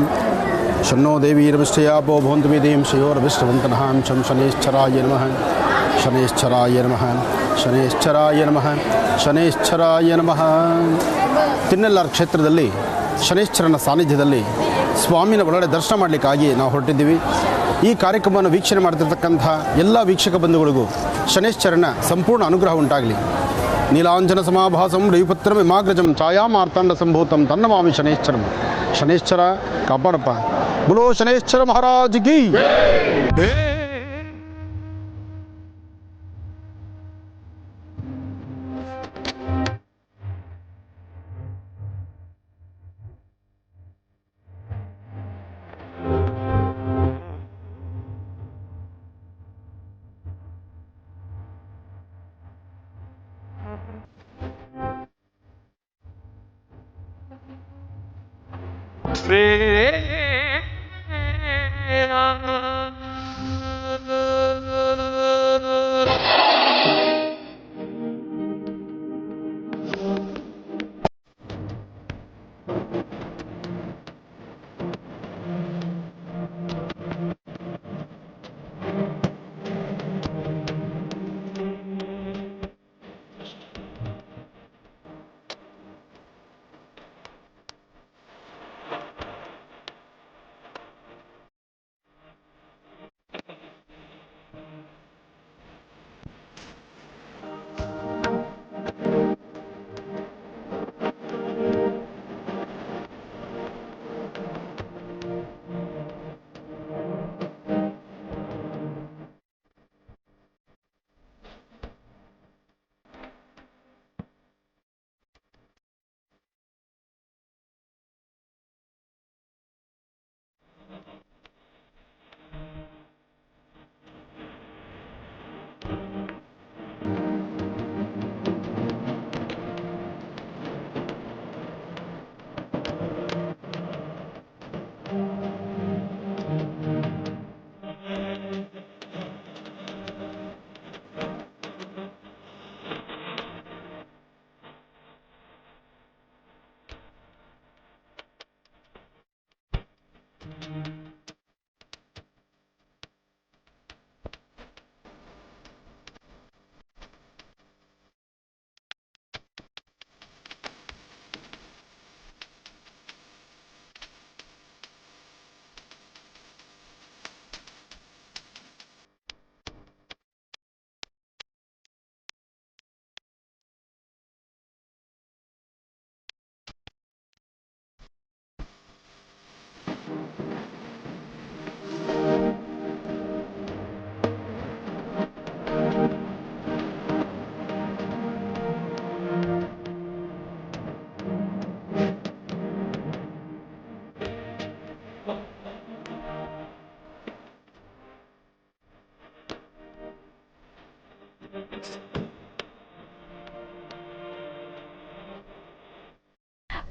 Speaker 2: ಶನ್ನೋ ದೇವೀರವಿಷ್ಠಯಾಪೋ ಭವಂತು ಮೇ ದೇಂ ಶ್ರೇಯೋರಭಿಷ್ಟವಂತನಃ. ಶಂ ಶನೈಶ್ಚರಾಯ ನಮಃ. ಶನೈಶ್ಚರಾಯ ನಮಃ. ಶನೈಶ್ಚರಾಯ ನಮಃ. ಶನೈಶ್ಚರಾಯ ನಮಃ. ತಿರುನೆಲ್ಲಾರ್ ಕ್ಷೇತ್ರದಲ್ಲಿ ಶನೈಶ್ಚರನ ಸಾನ್ನಿಧ್ಯದಲ್ಲಿ ಸ್ವಾಮಿನ ಒಳಗಡೆ ದರ್ಶನ ಮಾಡಲಿಕ್ಕಾಗಿ ನಾವು ಹೊರಟಿದ್ದೀವಿ. ಈ ಕಾರ್ಯಕ್ರಮವನ್ನು ವೀಕ್ಷಣೆ ಮಾಡ್ತಿರ್ತಕ್ಕಂಥ ಎಲ್ಲ ವೀಕ್ಷಕ ಬಂಧುಗಳಿಗೂ ಶನೈಶ್ಚರನ ಸಂಪೂರ್ಣ ಅನುಗ್ರಹ ಉಂಟಾಗಲಿ. ನೀಲಾಂಜನ ಸಮಾಭಾಸಂ ರವಿಪತ್ರಂ ಹಿಮಾಗ್ರಜಂ ಛಾಯಾಮಾರ್ತಾಂಡ ಸಂಭೂತಂ ತನ್ನಮಾಮಿ ಶನೈಶ್ಚರಂ. ಶನೈಶ್ಚರ ಕಾಪಾಡಪ್ಪ. ಬುಲೋ ಶನೈಶ್ಚರ ಮಹಾರಾಜ್ಗೆ.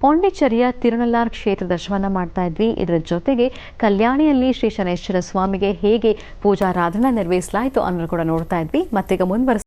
Speaker 1: ಪಾಂಡಿಚೇರಿಯ ತಿರುನಲ್ಲಾರ್ ಕ್ಷೇತ್ರ ದರ್ಶನ ಮಾಡ್ತಾ ಇದ್ವಿ. ಇದರ ಜೊತೆಗೆ ಕಲ್ಯಾಣಿಯಲ್ಲಿ ಶ್ರೀ ಶನೈಶ್ಚರ ಸ್ವಾಮಿಗೆ ಹೇಗೆ ಪೂಜಾರಾಧನೆ ನೆರವೇರಿಸಲಾಯಿತು ಅನ್ನೋದು ಕೂಡ ನೋಡ್ತಾ ಇದ್ವಿ. ಮತ್ತೀಗ ಮುಂದುವರೆಸ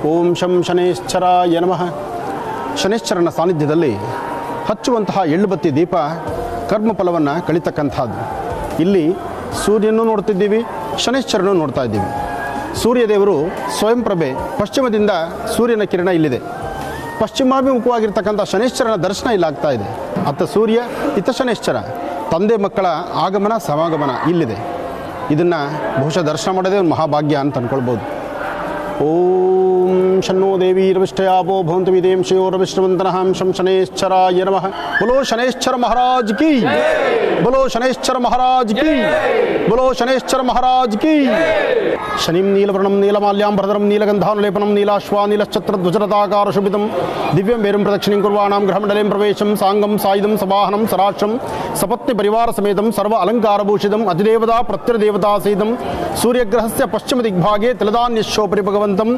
Speaker 2: ಓಂ ಶಂ ಶನೇಶ್ಚರಾಯ ನಮಃ. ಶನೇಶ್ಚರನ ಸಾನ್ನಿಧ್ಯದಲ್ಲಿ ಹಚ್ಚುವಂತಹ ಎಳ್ಳುಬತ್ತಿ ದೀಪ ಕರ್ಮಫಲವನ್ನು ಕಳಿತಕ್ಕಂಥದ್ದು. ಇಲ್ಲಿ ಸೂರ್ಯನೂ ನೋಡ್ತಿದ್ದೀವಿ, ಶನೇಶ್ಚರನೂ ನೋಡ್ತಾ ಇದ್ದೀವಿ. ಸೂರ್ಯದೇವರು ಸ್ವಯಂ ಪ್ರಭೆ, ಪಶ್ಚಿಮದಿಂದ ಸೂರ್ಯನ ಕಿರಣ ಇಲ್ಲಿದೆ. ಪಶ್ಚಿಮಾಭಿಮುಖವಾಗಿರ್ತಕ್ಕಂಥ ಶನೇಶ್ಚರನ ದರ್ಶನ ಇಲ್ಲಾಗ್ತಾ ಇದೆ. ಅತ್ತ ಸೂರ್ಯ, ಇತ್ತ ಶನೇಶ್ಚರ, ತಂದೆ ಮಕ್ಕಳ ಆಗಮನ ಸಮಾಗಮನ ಇಲ್ಲಿದೆ. ಇದನ್ನು ಬಹುಶಃ ದರ್ಶನ ಮಾಡೋದೇ ಒಂದು ಮಹಾಭಾಗ್ಯ ಅಂತ ಅಂದ್ಕೊಳ್ಬೋದು. ಓಂ ಶನ್ನೋ ದೇವೀರ್ವಿಷ್ಟಯಾಪೋ ಭವಂತು ವಿದೇಂಶಯೋರ್ವಿಷ್ಣುವಂತನಃ ಶಂ ಶನೇಶ್ಚರಾಯ ನಮಃ. बोलो शनेश्चर महाराज की, बोलो शनेश्चर महाराज की, बोलो शनेश्चर महाराज की. शनिं नीलवर्णं नीलमाल्याम्बरधरं नीलगन्धानुलेपनं नीलाश्वानीलश्चत्रध्वजरताकारशोभितं दिव्यं वेरं प्रदक्षिणीं कुर्वाणां ग्रहमण्डले प्रवेशं साङ्गं सायुधं सवाहनं सराक्षं सपत्निपरिवारसमेतं सर्व अलङ्कारभूषितम् अधिदेवता प्रत्यर्देवतासहितं सूर्यग्रहस्य पश्चिमदिग्भागे तिलदान्यशोपरि भगवन्तं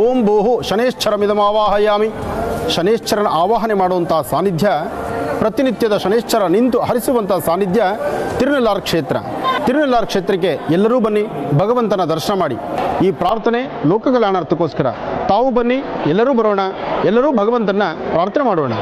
Speaker 2: ओं भूः शनेश्चरमिदमावाहयामि. ಶನೇಶ್ಚರನ ಆವಾಹನೆ ಮಾಡುವಂಥ ಸಾನ್ನಿಧ್ಯ, ಪ್ರತಿನಿತ್ಯದ ಶನೇಶ್ಚರ ನಿಂತು ಹರಿಸುವಂಥ ಸಾನ್ನಿಧ್ಯ ತಿರುನೆಲ್ಲಾರು ಕ್ಷೇತ್ರ. ತಿರುನೆಲ್ಲಾರು ಕ್ಷೇತ್ರಕ್ಕೆ ಎಲ್ಲರೂ ಬನ್ನಿ, ಭಗವಂತನ ದರ್ಶನ ಮಾಡಿ. ಈ ಪ್ರಾರ್ಥನೆ ಲೋಕಕಲ್ಯಾಣಾರ್ಥಕ್ಕೋಸ್ಕರ. ತಾವು ಬನ್ನಿ, ಎಲ್ಲರೂ ಬರೋಣ, ಎಲ್ಲರೂ ಭಗವಂತನ ಪ್ರಾರ್ಥನೆ ಮಾಡೋಣ.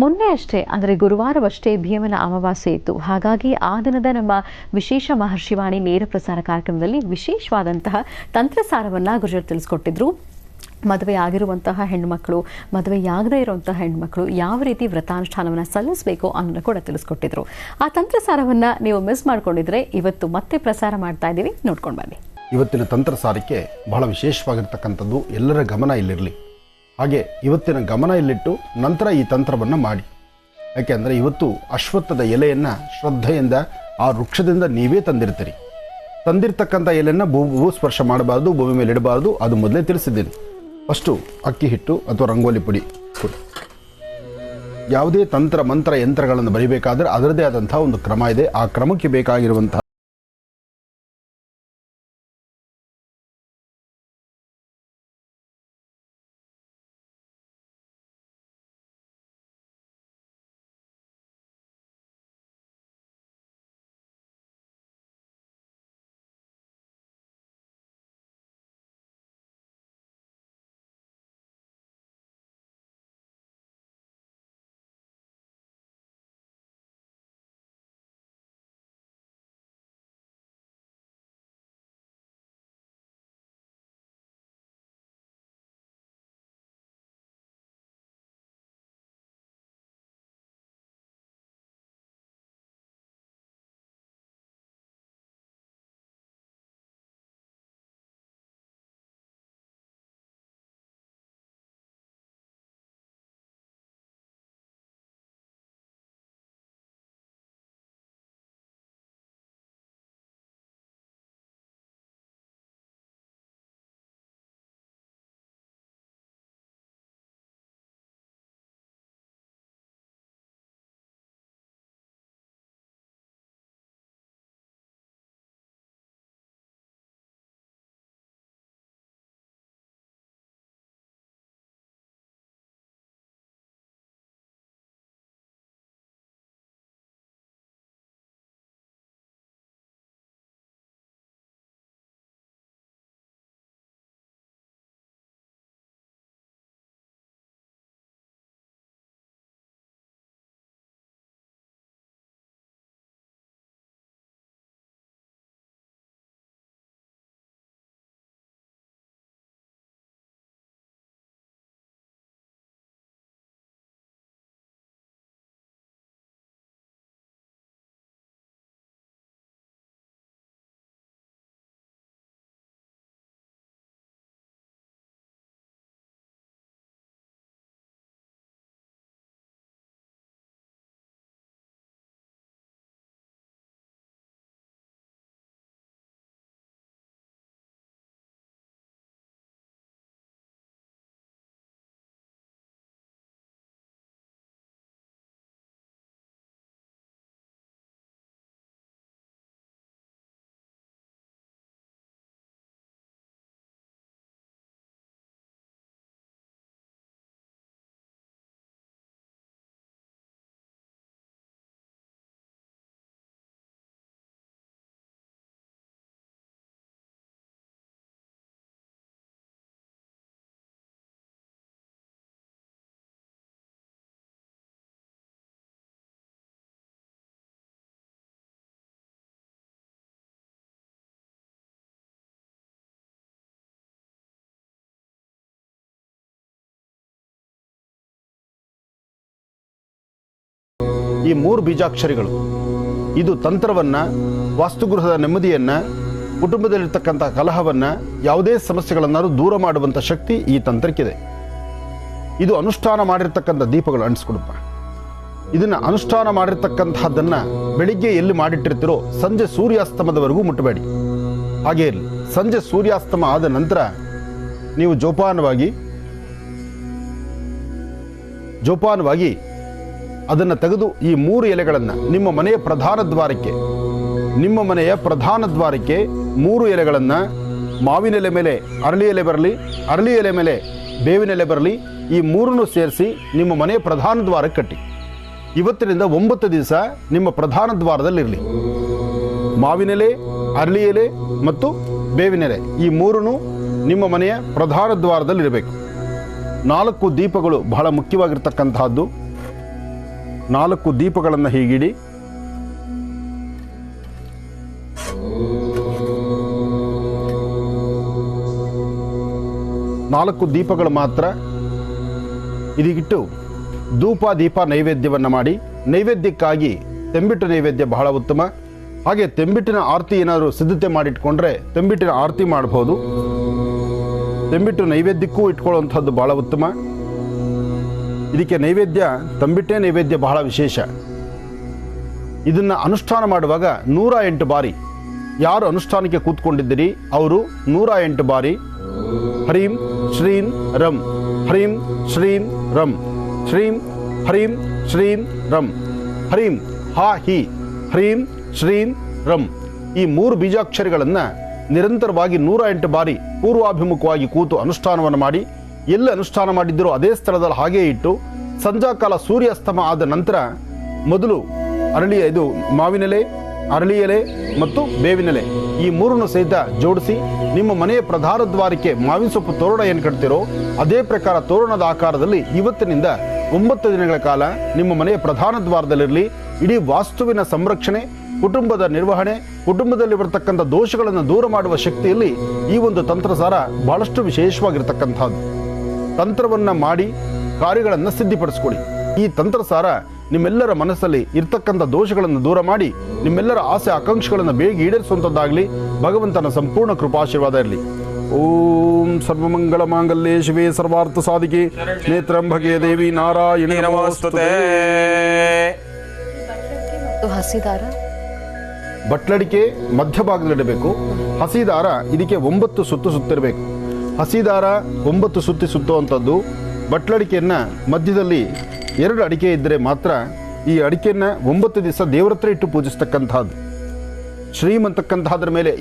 Speaker 1: ಮೊನ್ನೆ ಅಷ್ಟೇ ಅಂದರೆ ಗುರುವಾರವಷ್ಟೇ ಭೀಮನ ಅಮಾವಾಸ್ಯೆ ಇತ್ತು. ಹಾಗಾಗಿ ಆ ದಿನದ ನಮ್ಮ ವಿಶೇಷ ಮಹರ್ಷಿವಾಣಿ ನೇರ ಪ್ರಸಾರ ಕಾರ್ಯಕ್ರಮದಲ್ಲಿ ವಿಶೇಷವಾದಂತಹ ತಂತ್ರಸಾರವನ್ನು ಗುರುಜರು ತಿಳಿಸ್ಕೊಟ್ಟಿದ್ರು. ಮದುವೆ ಆಗಿರುವಂತಹ ಹೆಣ್ಣುಮಕ್ಕಳು, ಮದುವೆಯಾಗದೇ ಇರುವಂತಹ ಹೆಣ್ಣುಮಕ್ಕಳು ಯಾವ ರೀತಿ ವ್ರತಾನುಷ್ಠಾನವನ್ನು ಸಲ್ಲಿಸಬೇಕು ಅನ್ನೋದನ್ನು ಕೂಡ ತಿಳಿಸ್ಕೊಟ್ಟಿದ್ರು. ಆ ತಂತ್ರಸಾರವನ್ನು ನೀವು ಮಿಸ್ ಮಾಡ್ಕೊಂಡಿದ್ರೆ ಇವತ್ತು ಮತ್ತೆ ಪ್ರಸಾರ ಮಾಡ್ತಾ ಇದ್ದೀವಿ, ನೋಡ್ಕೊಂಡು ಬನ್ನಿ.
Speaker 2: ಇವತ್ತಿನ ತಂತ್ರಸಾರಕ್ಕೆ ಬಹಳ ವಿಶೇಷವಾಗಿರ್ತಕ್ಕಂಥದ್ದು, ಎಲ್ಲರ ಗಮನ ಇಲ್ಲಿರಲಿ. ಹಾಗೆ ಇವತ್ತಿನ ಗಮನ ಇಲ್ಲಿಟ್ಟು ನಂತರ ಈ ತಂತ್ರವನ್ನು ಮಾಡಿ. ಯಾಕೆಂದರೆ ಇವತ್ತು ಅಶ್ವತ್ಥದ ಎಲೆಯನ್ನು ಶ್ರದ್ಧೆಯಿಂದ ಆ ವೃಕ್ಷದಿಂದ ನೀವೇ ತಂದಿರ್ತೀರಿ. ತಂದಿರ್ತಕ್ಕಂಥ ಎಲೆಯನ್ನು ಭೂಸ್ಪರ್ಶ ಮಾಡಬಾರ್ದು, ಭೂಮಿ ಮೇಲೆ ಇಡಬಾರ್ದು, ಅದು ಮೊದಲೇ ತಿಳಿಸಿದ್ದೀನಿ. ಫಸ್ಟು ಅಕ್ಕಿ ಹಿಟ್ಟು ಅಥವಾ ರಂಗೋಲಿ ಪುಡಿ ಕೊಡಿ. ಯಾವುದೇ ತಂತ್ರ ಮಂತ್ರ ಯಂತ್ರಗಳನ್ನು ಬರೀಬೇಕಾದ್ರೆ ಅದರದೇ ಆದಂಥ ಒಂದು ಕ್ರಮ ಇದೆ. ಆ ಕ್ರಮಕ್ಕೆ ಬೇಕಾಗಿರುವಂತಹ ಈ 3 ಬೀಜಾಕ್ಷರಿಗಳು. ಇದು ತಂತ್ರವನ್ನು, ವಾಸ್ತುಗೃಹದ ನೆಮ್ಮದಿಯನ್ನು, ಕುಟುಂಬದಲ್ಲಿರ್ತಕ್ಕಂಥ ಕಲಹವನ್ನು, ಯಾವುದೇ ಸಮಸ್ಯೆಗಳನ್ನಾದರೂ ದೂರ ಮಾಡುವಂಥ ಶಕ್ತಿ ಈ ತಂತ್ರಕ್ಕಿದೆ. ಇದು ಅನುಷ್ಠಾನ ಮಾಡಿರ್ತಕ್ಕಂಥ ದೀಪಗಳು ಅಂಟಿಸ್ಕೊಡಪ್ಪ. ಇದನ್ನು ಅನುಷ್ಠಾನ ಮಾಡಿರ್ತಕ್ಕಂಥದ್ದನ್ನು ಬೆಳಿಗ್ಗೆ ಎಲ್ಲಿ ಮಾಡಿಟ್ಟಿರ್ತೀರೋ ಸಂಜೆ ಸೂರ್ಯಾಸ್ತಮದವರೆಗೂ ಮುಟ್ಟಬೇಡಿ. ಹಾಗೇ ಇರಲಿ. ಸಂಜೆ ಸೂರ್ಯಾಸ್ತಮ ಆದ ನಂತರ ನೀವು ಜೋಪಾನವಾಗಿ ಅದನ್ನು ತೆಗೆದು ಈ 3 ಎಲೆಗಳನ್ನು ನಿಮ್ಮ ಮನೆಯ ಪ್ರಧಾನ ದ್ವಾರಕ್ಕೆ 3 ಎಲೆಗಳನ್ನು ಮಾವಿನ ಎಲೆ ಮೇಲೆ ಅರಳಿ ಎಲೆ ಬರಲಿ, ಅರಳಿ ಎಲೆ ಮೇಲೆ ಬೇವಿನ ಎಲೆ ಬರಲಿ, ಈ 3 ಸೇರಿಸಿ ನಿಮ್ಮ ಮನೆಯ ಪ್ರಧಾನ ದ್ವಾರಕ್ಕೆ ಕಟ್ಟಿ. ಇವತ್ತಿನಿಂದ 9 ದಿವಸ ನಿಮ್ಮ ಪ್ರಧಾನ ದ್ವಾರದಲ್ಲಿರಲಿ. ಮಾವಿನ ಎಲೆ, ಅರಳಿ ಎಲೆ ಮತ್ತು ಬೇವಿನ ಎಲೆ ಈ 3 ನಿಮ್ಮ ಮನೆಯ ಪ್ರಧಾನ ದ್ವಾರದಲ್ಲಿರಬೇಕು. 4 ದೀಪಗಳು ಬಹಳ ಮುಖ್ಯವಾಗಿರ್ತಕ್ಕಂತಹದ್ದು. 4 ದೀಪಗಳನ್ನು ಹೀಗಿಡಿ. ನಾಲ್ಕು ದೀಪಗಳು ಮಾತ್ರ ಇದೀಗಿಟ್ಟು ಧೂಪ ದೀಪ ನೈವೇದ್ಯವನ್ನು ಮಾಡಿ. ನೈವೇದ್ಯಕ್ಕಾಗಿ ತೆಂಬಿಟ್ಟು ನೈವೇದ್ಯ ಬಹಳ ಉತ್ತಮ. ಹಾಗೆ ತೆಂಬಿಟ್ಟಿನ ಆರತಿ ಏನಾದರೂ ಸಿದ್ಧತೆ ಮಾಡಿಟ್ಕೊಂಡ್ರೆ ತೆಂಬಿಟ್ಟಿನ ಆರತಿ ಮಾಡಬಹುದು. ತೆಂಬಿಟ್ಟು ನೈವೇದ್ಯಕ್ಕೂ ಇಟ್ಕೊಳ್ಳುವಂಥದ್ದು ಬಹಳ ಉತ್ತಮ. ಇದಕ್ಕೆ ನೈವೇದ್ಯ ತಂಬಿಟ್ಟೆ ನೈವೇದ್ಯ ಬಹಳ ವಿಶೇಷ. ಇದನ್ನು ಅನುಷ್ಠಾನ ಮಾಡುವಾಗ 108 ಬಾರಿ, ಯಾರು ಅನುಷ್ಠಾನಕ್ಕೆ ಕೂತ್ಕೊಂಡಿದ್ದೀರಿ ಅವರು 108 ಬಾರಿ ಹ್ರೀಂ ಶ್ರೀಂ ರಂ, ಹ್ರೀಂ ಶ್ರೀಂ ರಂ, ಶ್ರೀಂ ಹ್ರೀಂ ಶ್ರೀಂ ರಂ, ಹ್ರೀಂ ಹಾ ಹಿ, ಹ್ರೀಂ ಶ್ರೀಂ ರಂ ಈ 3 ಬೀಜಾಕ್ಷರಗಳನ್ನು ನಿರಂತರವಾಗಿ 108 ಬಾರಿ ಪೂರ್ವಾಭಿಮುಖವಾಗಿ ಕೂತು ಅನುಷ್ಠಾನವನ್ನು ಮಾಡಿ. ಎಲ್ಲಿ ಅನುಷ್ಠಾನ ಮಾಡಿದ್ದರೋ ಅದೇ ಸ್ಥಳದಲ್ಲಿ ಹಾಗೇ ಇಟ್ಟು ಸಂಧ್ಯಾಕಾಲ ಸೂರ್ಯಾಸ್ತಮ ಆದ ನಂತರ ಮೊದಲು ಮಾವಿನೆಲೆ, ಅರಳಿ ಎಲೆ ಮತ್ತು ಬೇವಿನೆಲೆ ಈ 3 ಸಹಿತ ಜೋಡಿಸಿ ನಿಮ್ಮ ಮನೆಯ ಪ್ರಧಾನ ದ್ವಾರಕ್ಕೆ ಮಾವಿನ ಸೊಪ್ಪು ತೋರಣ ಏನು ಕಟ್ತಿರೋ ಅದೇ ಪ್ರಕಾರ ತೋರಣದ ಆಕಾರದಲ್ಲಿ ಇವತ್ತಿನಿಂದ 9 ದಿನಗಳ ಕಾಲ ನಿಮ್ಮ ಮನೆಯ ಪ್ರಧಾನ ದ್ವಾರದಲ್ಲಿರಲಿ. ಇಡೀ ವಾಸ್ತುವಿನ ಸಂರಕ್ಷಣೆ, ಕುಟುಂಬದ ನಿರ್ವಹಣೆ, ಕುಟುಂಬದಲ್ಲಿ ಬರತಕ್ಕಂಥ ದೋಷಗಳನ್ನು ದೂರ ಮಾಡುವ ಶಕ್ತಿಯಲ್ಲಿ ಈ ಒಂದು ತಂತ್ರಸಾರ ಬಹಳಷ್ಟು ವಿಶೇಷವಾಗಿರ್ತಕ್ಕಂಥದ್ದು. ತಂತ್ರವನ್ನು ಮಾಡಿ ಕಾರ್ಯಗಳನ್ನು ಸಿದ್ಧಿಪಡಿಸ್ಕೊಳ್ಳಿ. ಈ ತಂತ್ರಸಾರ ನಿಮ್ಮೆಲ್ಲರ ಮನಸ್ಸಲ್ಲಿ ಇರ್ತಕ್ಕಂಥ ದೋಷಗಳನ್ನು ದೂರ ಮಾಡಿ ನಿಮ್ಮೆಲ್ಲರ ಆಸೆ ಆಕಾಂಕ್ಷೆಗಳನ್ನು ಬೇಗ ಈಡೇರಿಸುವಂಥದ್ದಾಗಲಿ. ಭಗವಂತನ ಸಂಪೂರ್ಣ ಕೃಪಾಶೀರ್ವಾದ ಇರಲಿ. ಓಂ ಸರ್ವಮಂಗಳ ಮಾಂಗಲ್ಯೆ ಶಿವೆ ಸರ್ವಾರ್ಥ ಸಾಧಿಕೆ ನೇತ್ರಂಭಗೆ ದೇವಿ ನಾರಾಯಣಿ ನಮೋಸ್ತುತೇ.
Speaker 1: ಹಸಿದಾರ
Speaker 2: ಬಟ್ಲಡಿಕೆ ಮಧ್ಯಭಾಗದಲ್ಲಿಡಬೇಕು. ಹಸಿದಾರ ಇದಕ್ಕೆ 9 ಸುತ್ತು ಸುತ್ತಿರಬೇಕು. ಹಸಿದಾರ 9 ಸುತ್ತುವಂಥದ್ದು. ಬಟ್ಲಡಿಕೆಯನ್ನು ಮಧ್ಯದಲ್ಲಿ 2 ಅಡಿಕೆ ಇದ್ದರೆ ಮಾತ್ರ ಈ ಅಡಿಕೆಯನ್ನು 9 ದಿವಸ ದೇವರ ಹತ್ರ ಇಟ್ಟು ಪೂಜಿಸ್ತಕ್ಕಂಥದ್ದು. ಶ್ರೀಮಂತಕ್ಕಂಥದ್ರ ಮೇಲೆ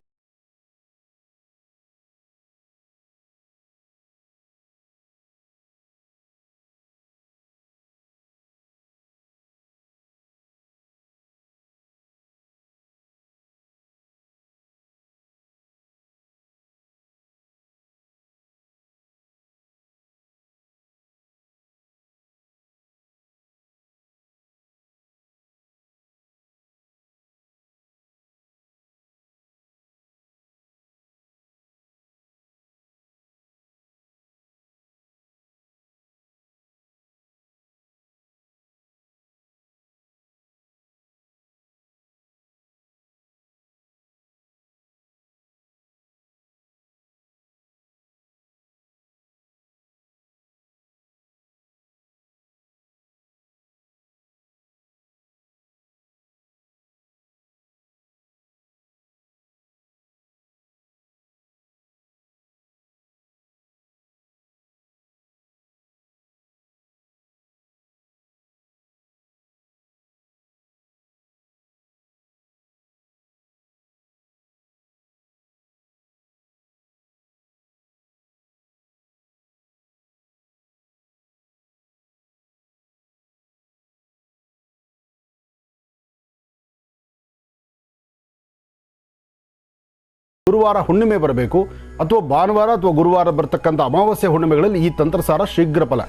Speaker 2: ಗುರುವಾರ ಹುಣ್ಣಿಮೆ ಬರಬೇಕು ಅಥವಾ ಭಾನುವಾರ ಅಥವಾ ಗುರುವಾರ ಬರ್ತಕ್ಕಂಥ ಅಮಾವಾಸ್ಯೆ ಹುಣ್ಣಿಮೆಗಳಲ್ಲಿ ಈ ತಂತ್ರಸಾರ ಶೀಘ್ರ ಫಲ.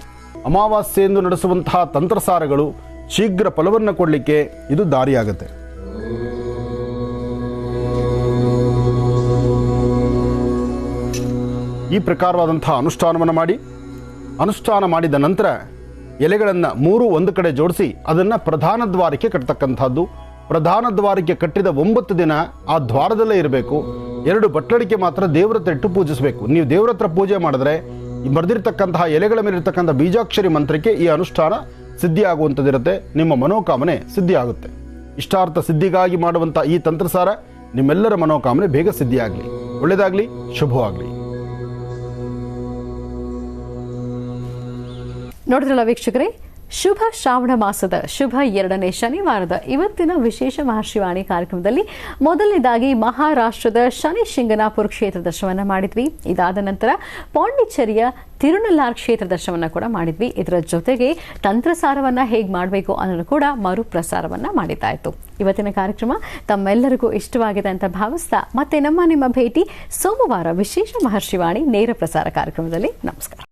Speaker 2: ಅಮಾವಾಸ್ಯೆಯೆಂದು ನಡೆಸುವಂತಹ ತಂತ್ರಸಾರಗಳು ಶೀಘ್ರ ಫಲವನ್ನು ಕೊಡಲಿಕ್ಕೆ ಇದು ದಾರಿಯಾಗುತ್ತೆ. ಈ ಪ್ರಕಾರವಾದಂತಹ ಅನುಷ್ಠಾನವನ್ನು ಮಾಡಿ, ಅನುಷ್ಠಾನ ಮಾಡಿದ ನಂತರ ಎಲೆಗಳನ್ನು 3 ಒಂದು ಕಡೆ ಜೋಡಿಸಿ ಅದನ್ನು ಪ್ರಧಾನ ದ್ವಾರಕ್ಕೆ ಕಟ್ಟತಕ್ಕಂಥದ್ದು. ಪ್ರಧಾನ ದ್ವಾರಕ್ಕೆ ಕಟ್ಟಿದ 9 ದಿನ ಆ ದ್ವಾರದಲ್ಲೇ ಇರಬೇಕು. 2 ಬಟ್ಲಡಿಕೆ ಮಾತ್ರ ದೇವರ ಹತ್ರ ಇಟ್ಟು ಪೂಜಿಸಬೇಕು. ನೀವು ದೇವರ ಹತ್ರ ಪೂಜೆ ಮಾಡಿದ್ರೆ ಬರೆದಿರ್ತಕ್ಕಂತಹ ಎಲೆಗಳ ಮೇಲಿರ್ತಕ್ಕಂಥ ಬೀಜಾಕ್ಷರಿ ಮಂತ್ರಕ್ಕೆ ಈ ಅನುಷ್ಠಾನ ಸಿದ್ಧಿ ಆಗುವಂಥದ್ದಿರುತ್ತೆ. ನಿಮ್ಮ ಮನೋಕಾಮನೆ ಸಿದ್ಧಿ ಆಗುತ್ತೆ. ಇಷ್ಟಾರ್ಥ ಸಿದ್ಧಿಗಾಗಿ ಮಾಡುವಂಥ ಈ ತಂತ್ರಸಾರ ನಿಮ್ಮೆಲ್ಲರ ಮನೋಕಾಮನೆ ಬೇಗ ಸಿದ್ಧಿಯಾಗಲಿ. ಒಳ್ಳೆಯದಾಗಲಿ, ಶುಭವಾಗಲಿ.
Speaker 1: ನೋಡಿದ್ರಲ್ಲ ವೀಕ್ಷಕರೇ, ಶುಭ ಶ್ರಾವಣ ಮಾಸದ ಶುಭ 2ನೇ ಶನಿವಾರದ ಇವತ್ತಿನ ವಿಶೇಷ ಮಹರ್ಷಿವಾಣಿ ಕಾರ್ಯಕ್ರಮದಲ್ಲಿ ಮೊದಲನೇದಾಗಿ ಮಹಾರಾಷ್ಟ್ರದ ಶನಿ ಶಿಂಗನಾಪುರ ಕ್ಷೇತ್ರ ದರ್ಶನವನ್ನ ಮಾಡಿದ್ವಿ. ಇದಾದ ನಂತರ ಪಾಂಡಿಚೇರಿಯ ತಿರುನಲ್ಲಾರ್ ಕ್ಷೇತ್ರ ದರ್ಶನವನ್ನ ಕೂಡ ಮಾಡಿದ್ವಿ. ಇದರ ಜೊತೆಗೆ ತಂತ್ರಸಾರವನ್ನ ಹೇಗೆ ಮಾಡಬೇಕು ಅನ್ನೋದು ಕೂಡ ಮರುಪ್ರಸಾರವನ್ನ ಮಾಡಿದ್ದಾಯಿತು. ಇವತ್ತಿನ ಕಾರ್ಯಕ್ರಮ ತಮ್ಮೆಲ್ಲರಿಗೂ ಇಷ್ಟವಾಗಿದೆ ಅಂತ ಭಾವಿಸ್ತಾ ಮತ್ತೆ ನಿಮ್ಮ ಭೇಟಿ ಸೋಮವಾರ ವಿಶೇಷ ಮಹರ್ಷಿವಾಣಿ ನೇರ ಪ್ರಸಾರ ಕಾರ್ಯಕ್ರಮದಲ್ಲಿ. ನಮಸ್ಕಾರ.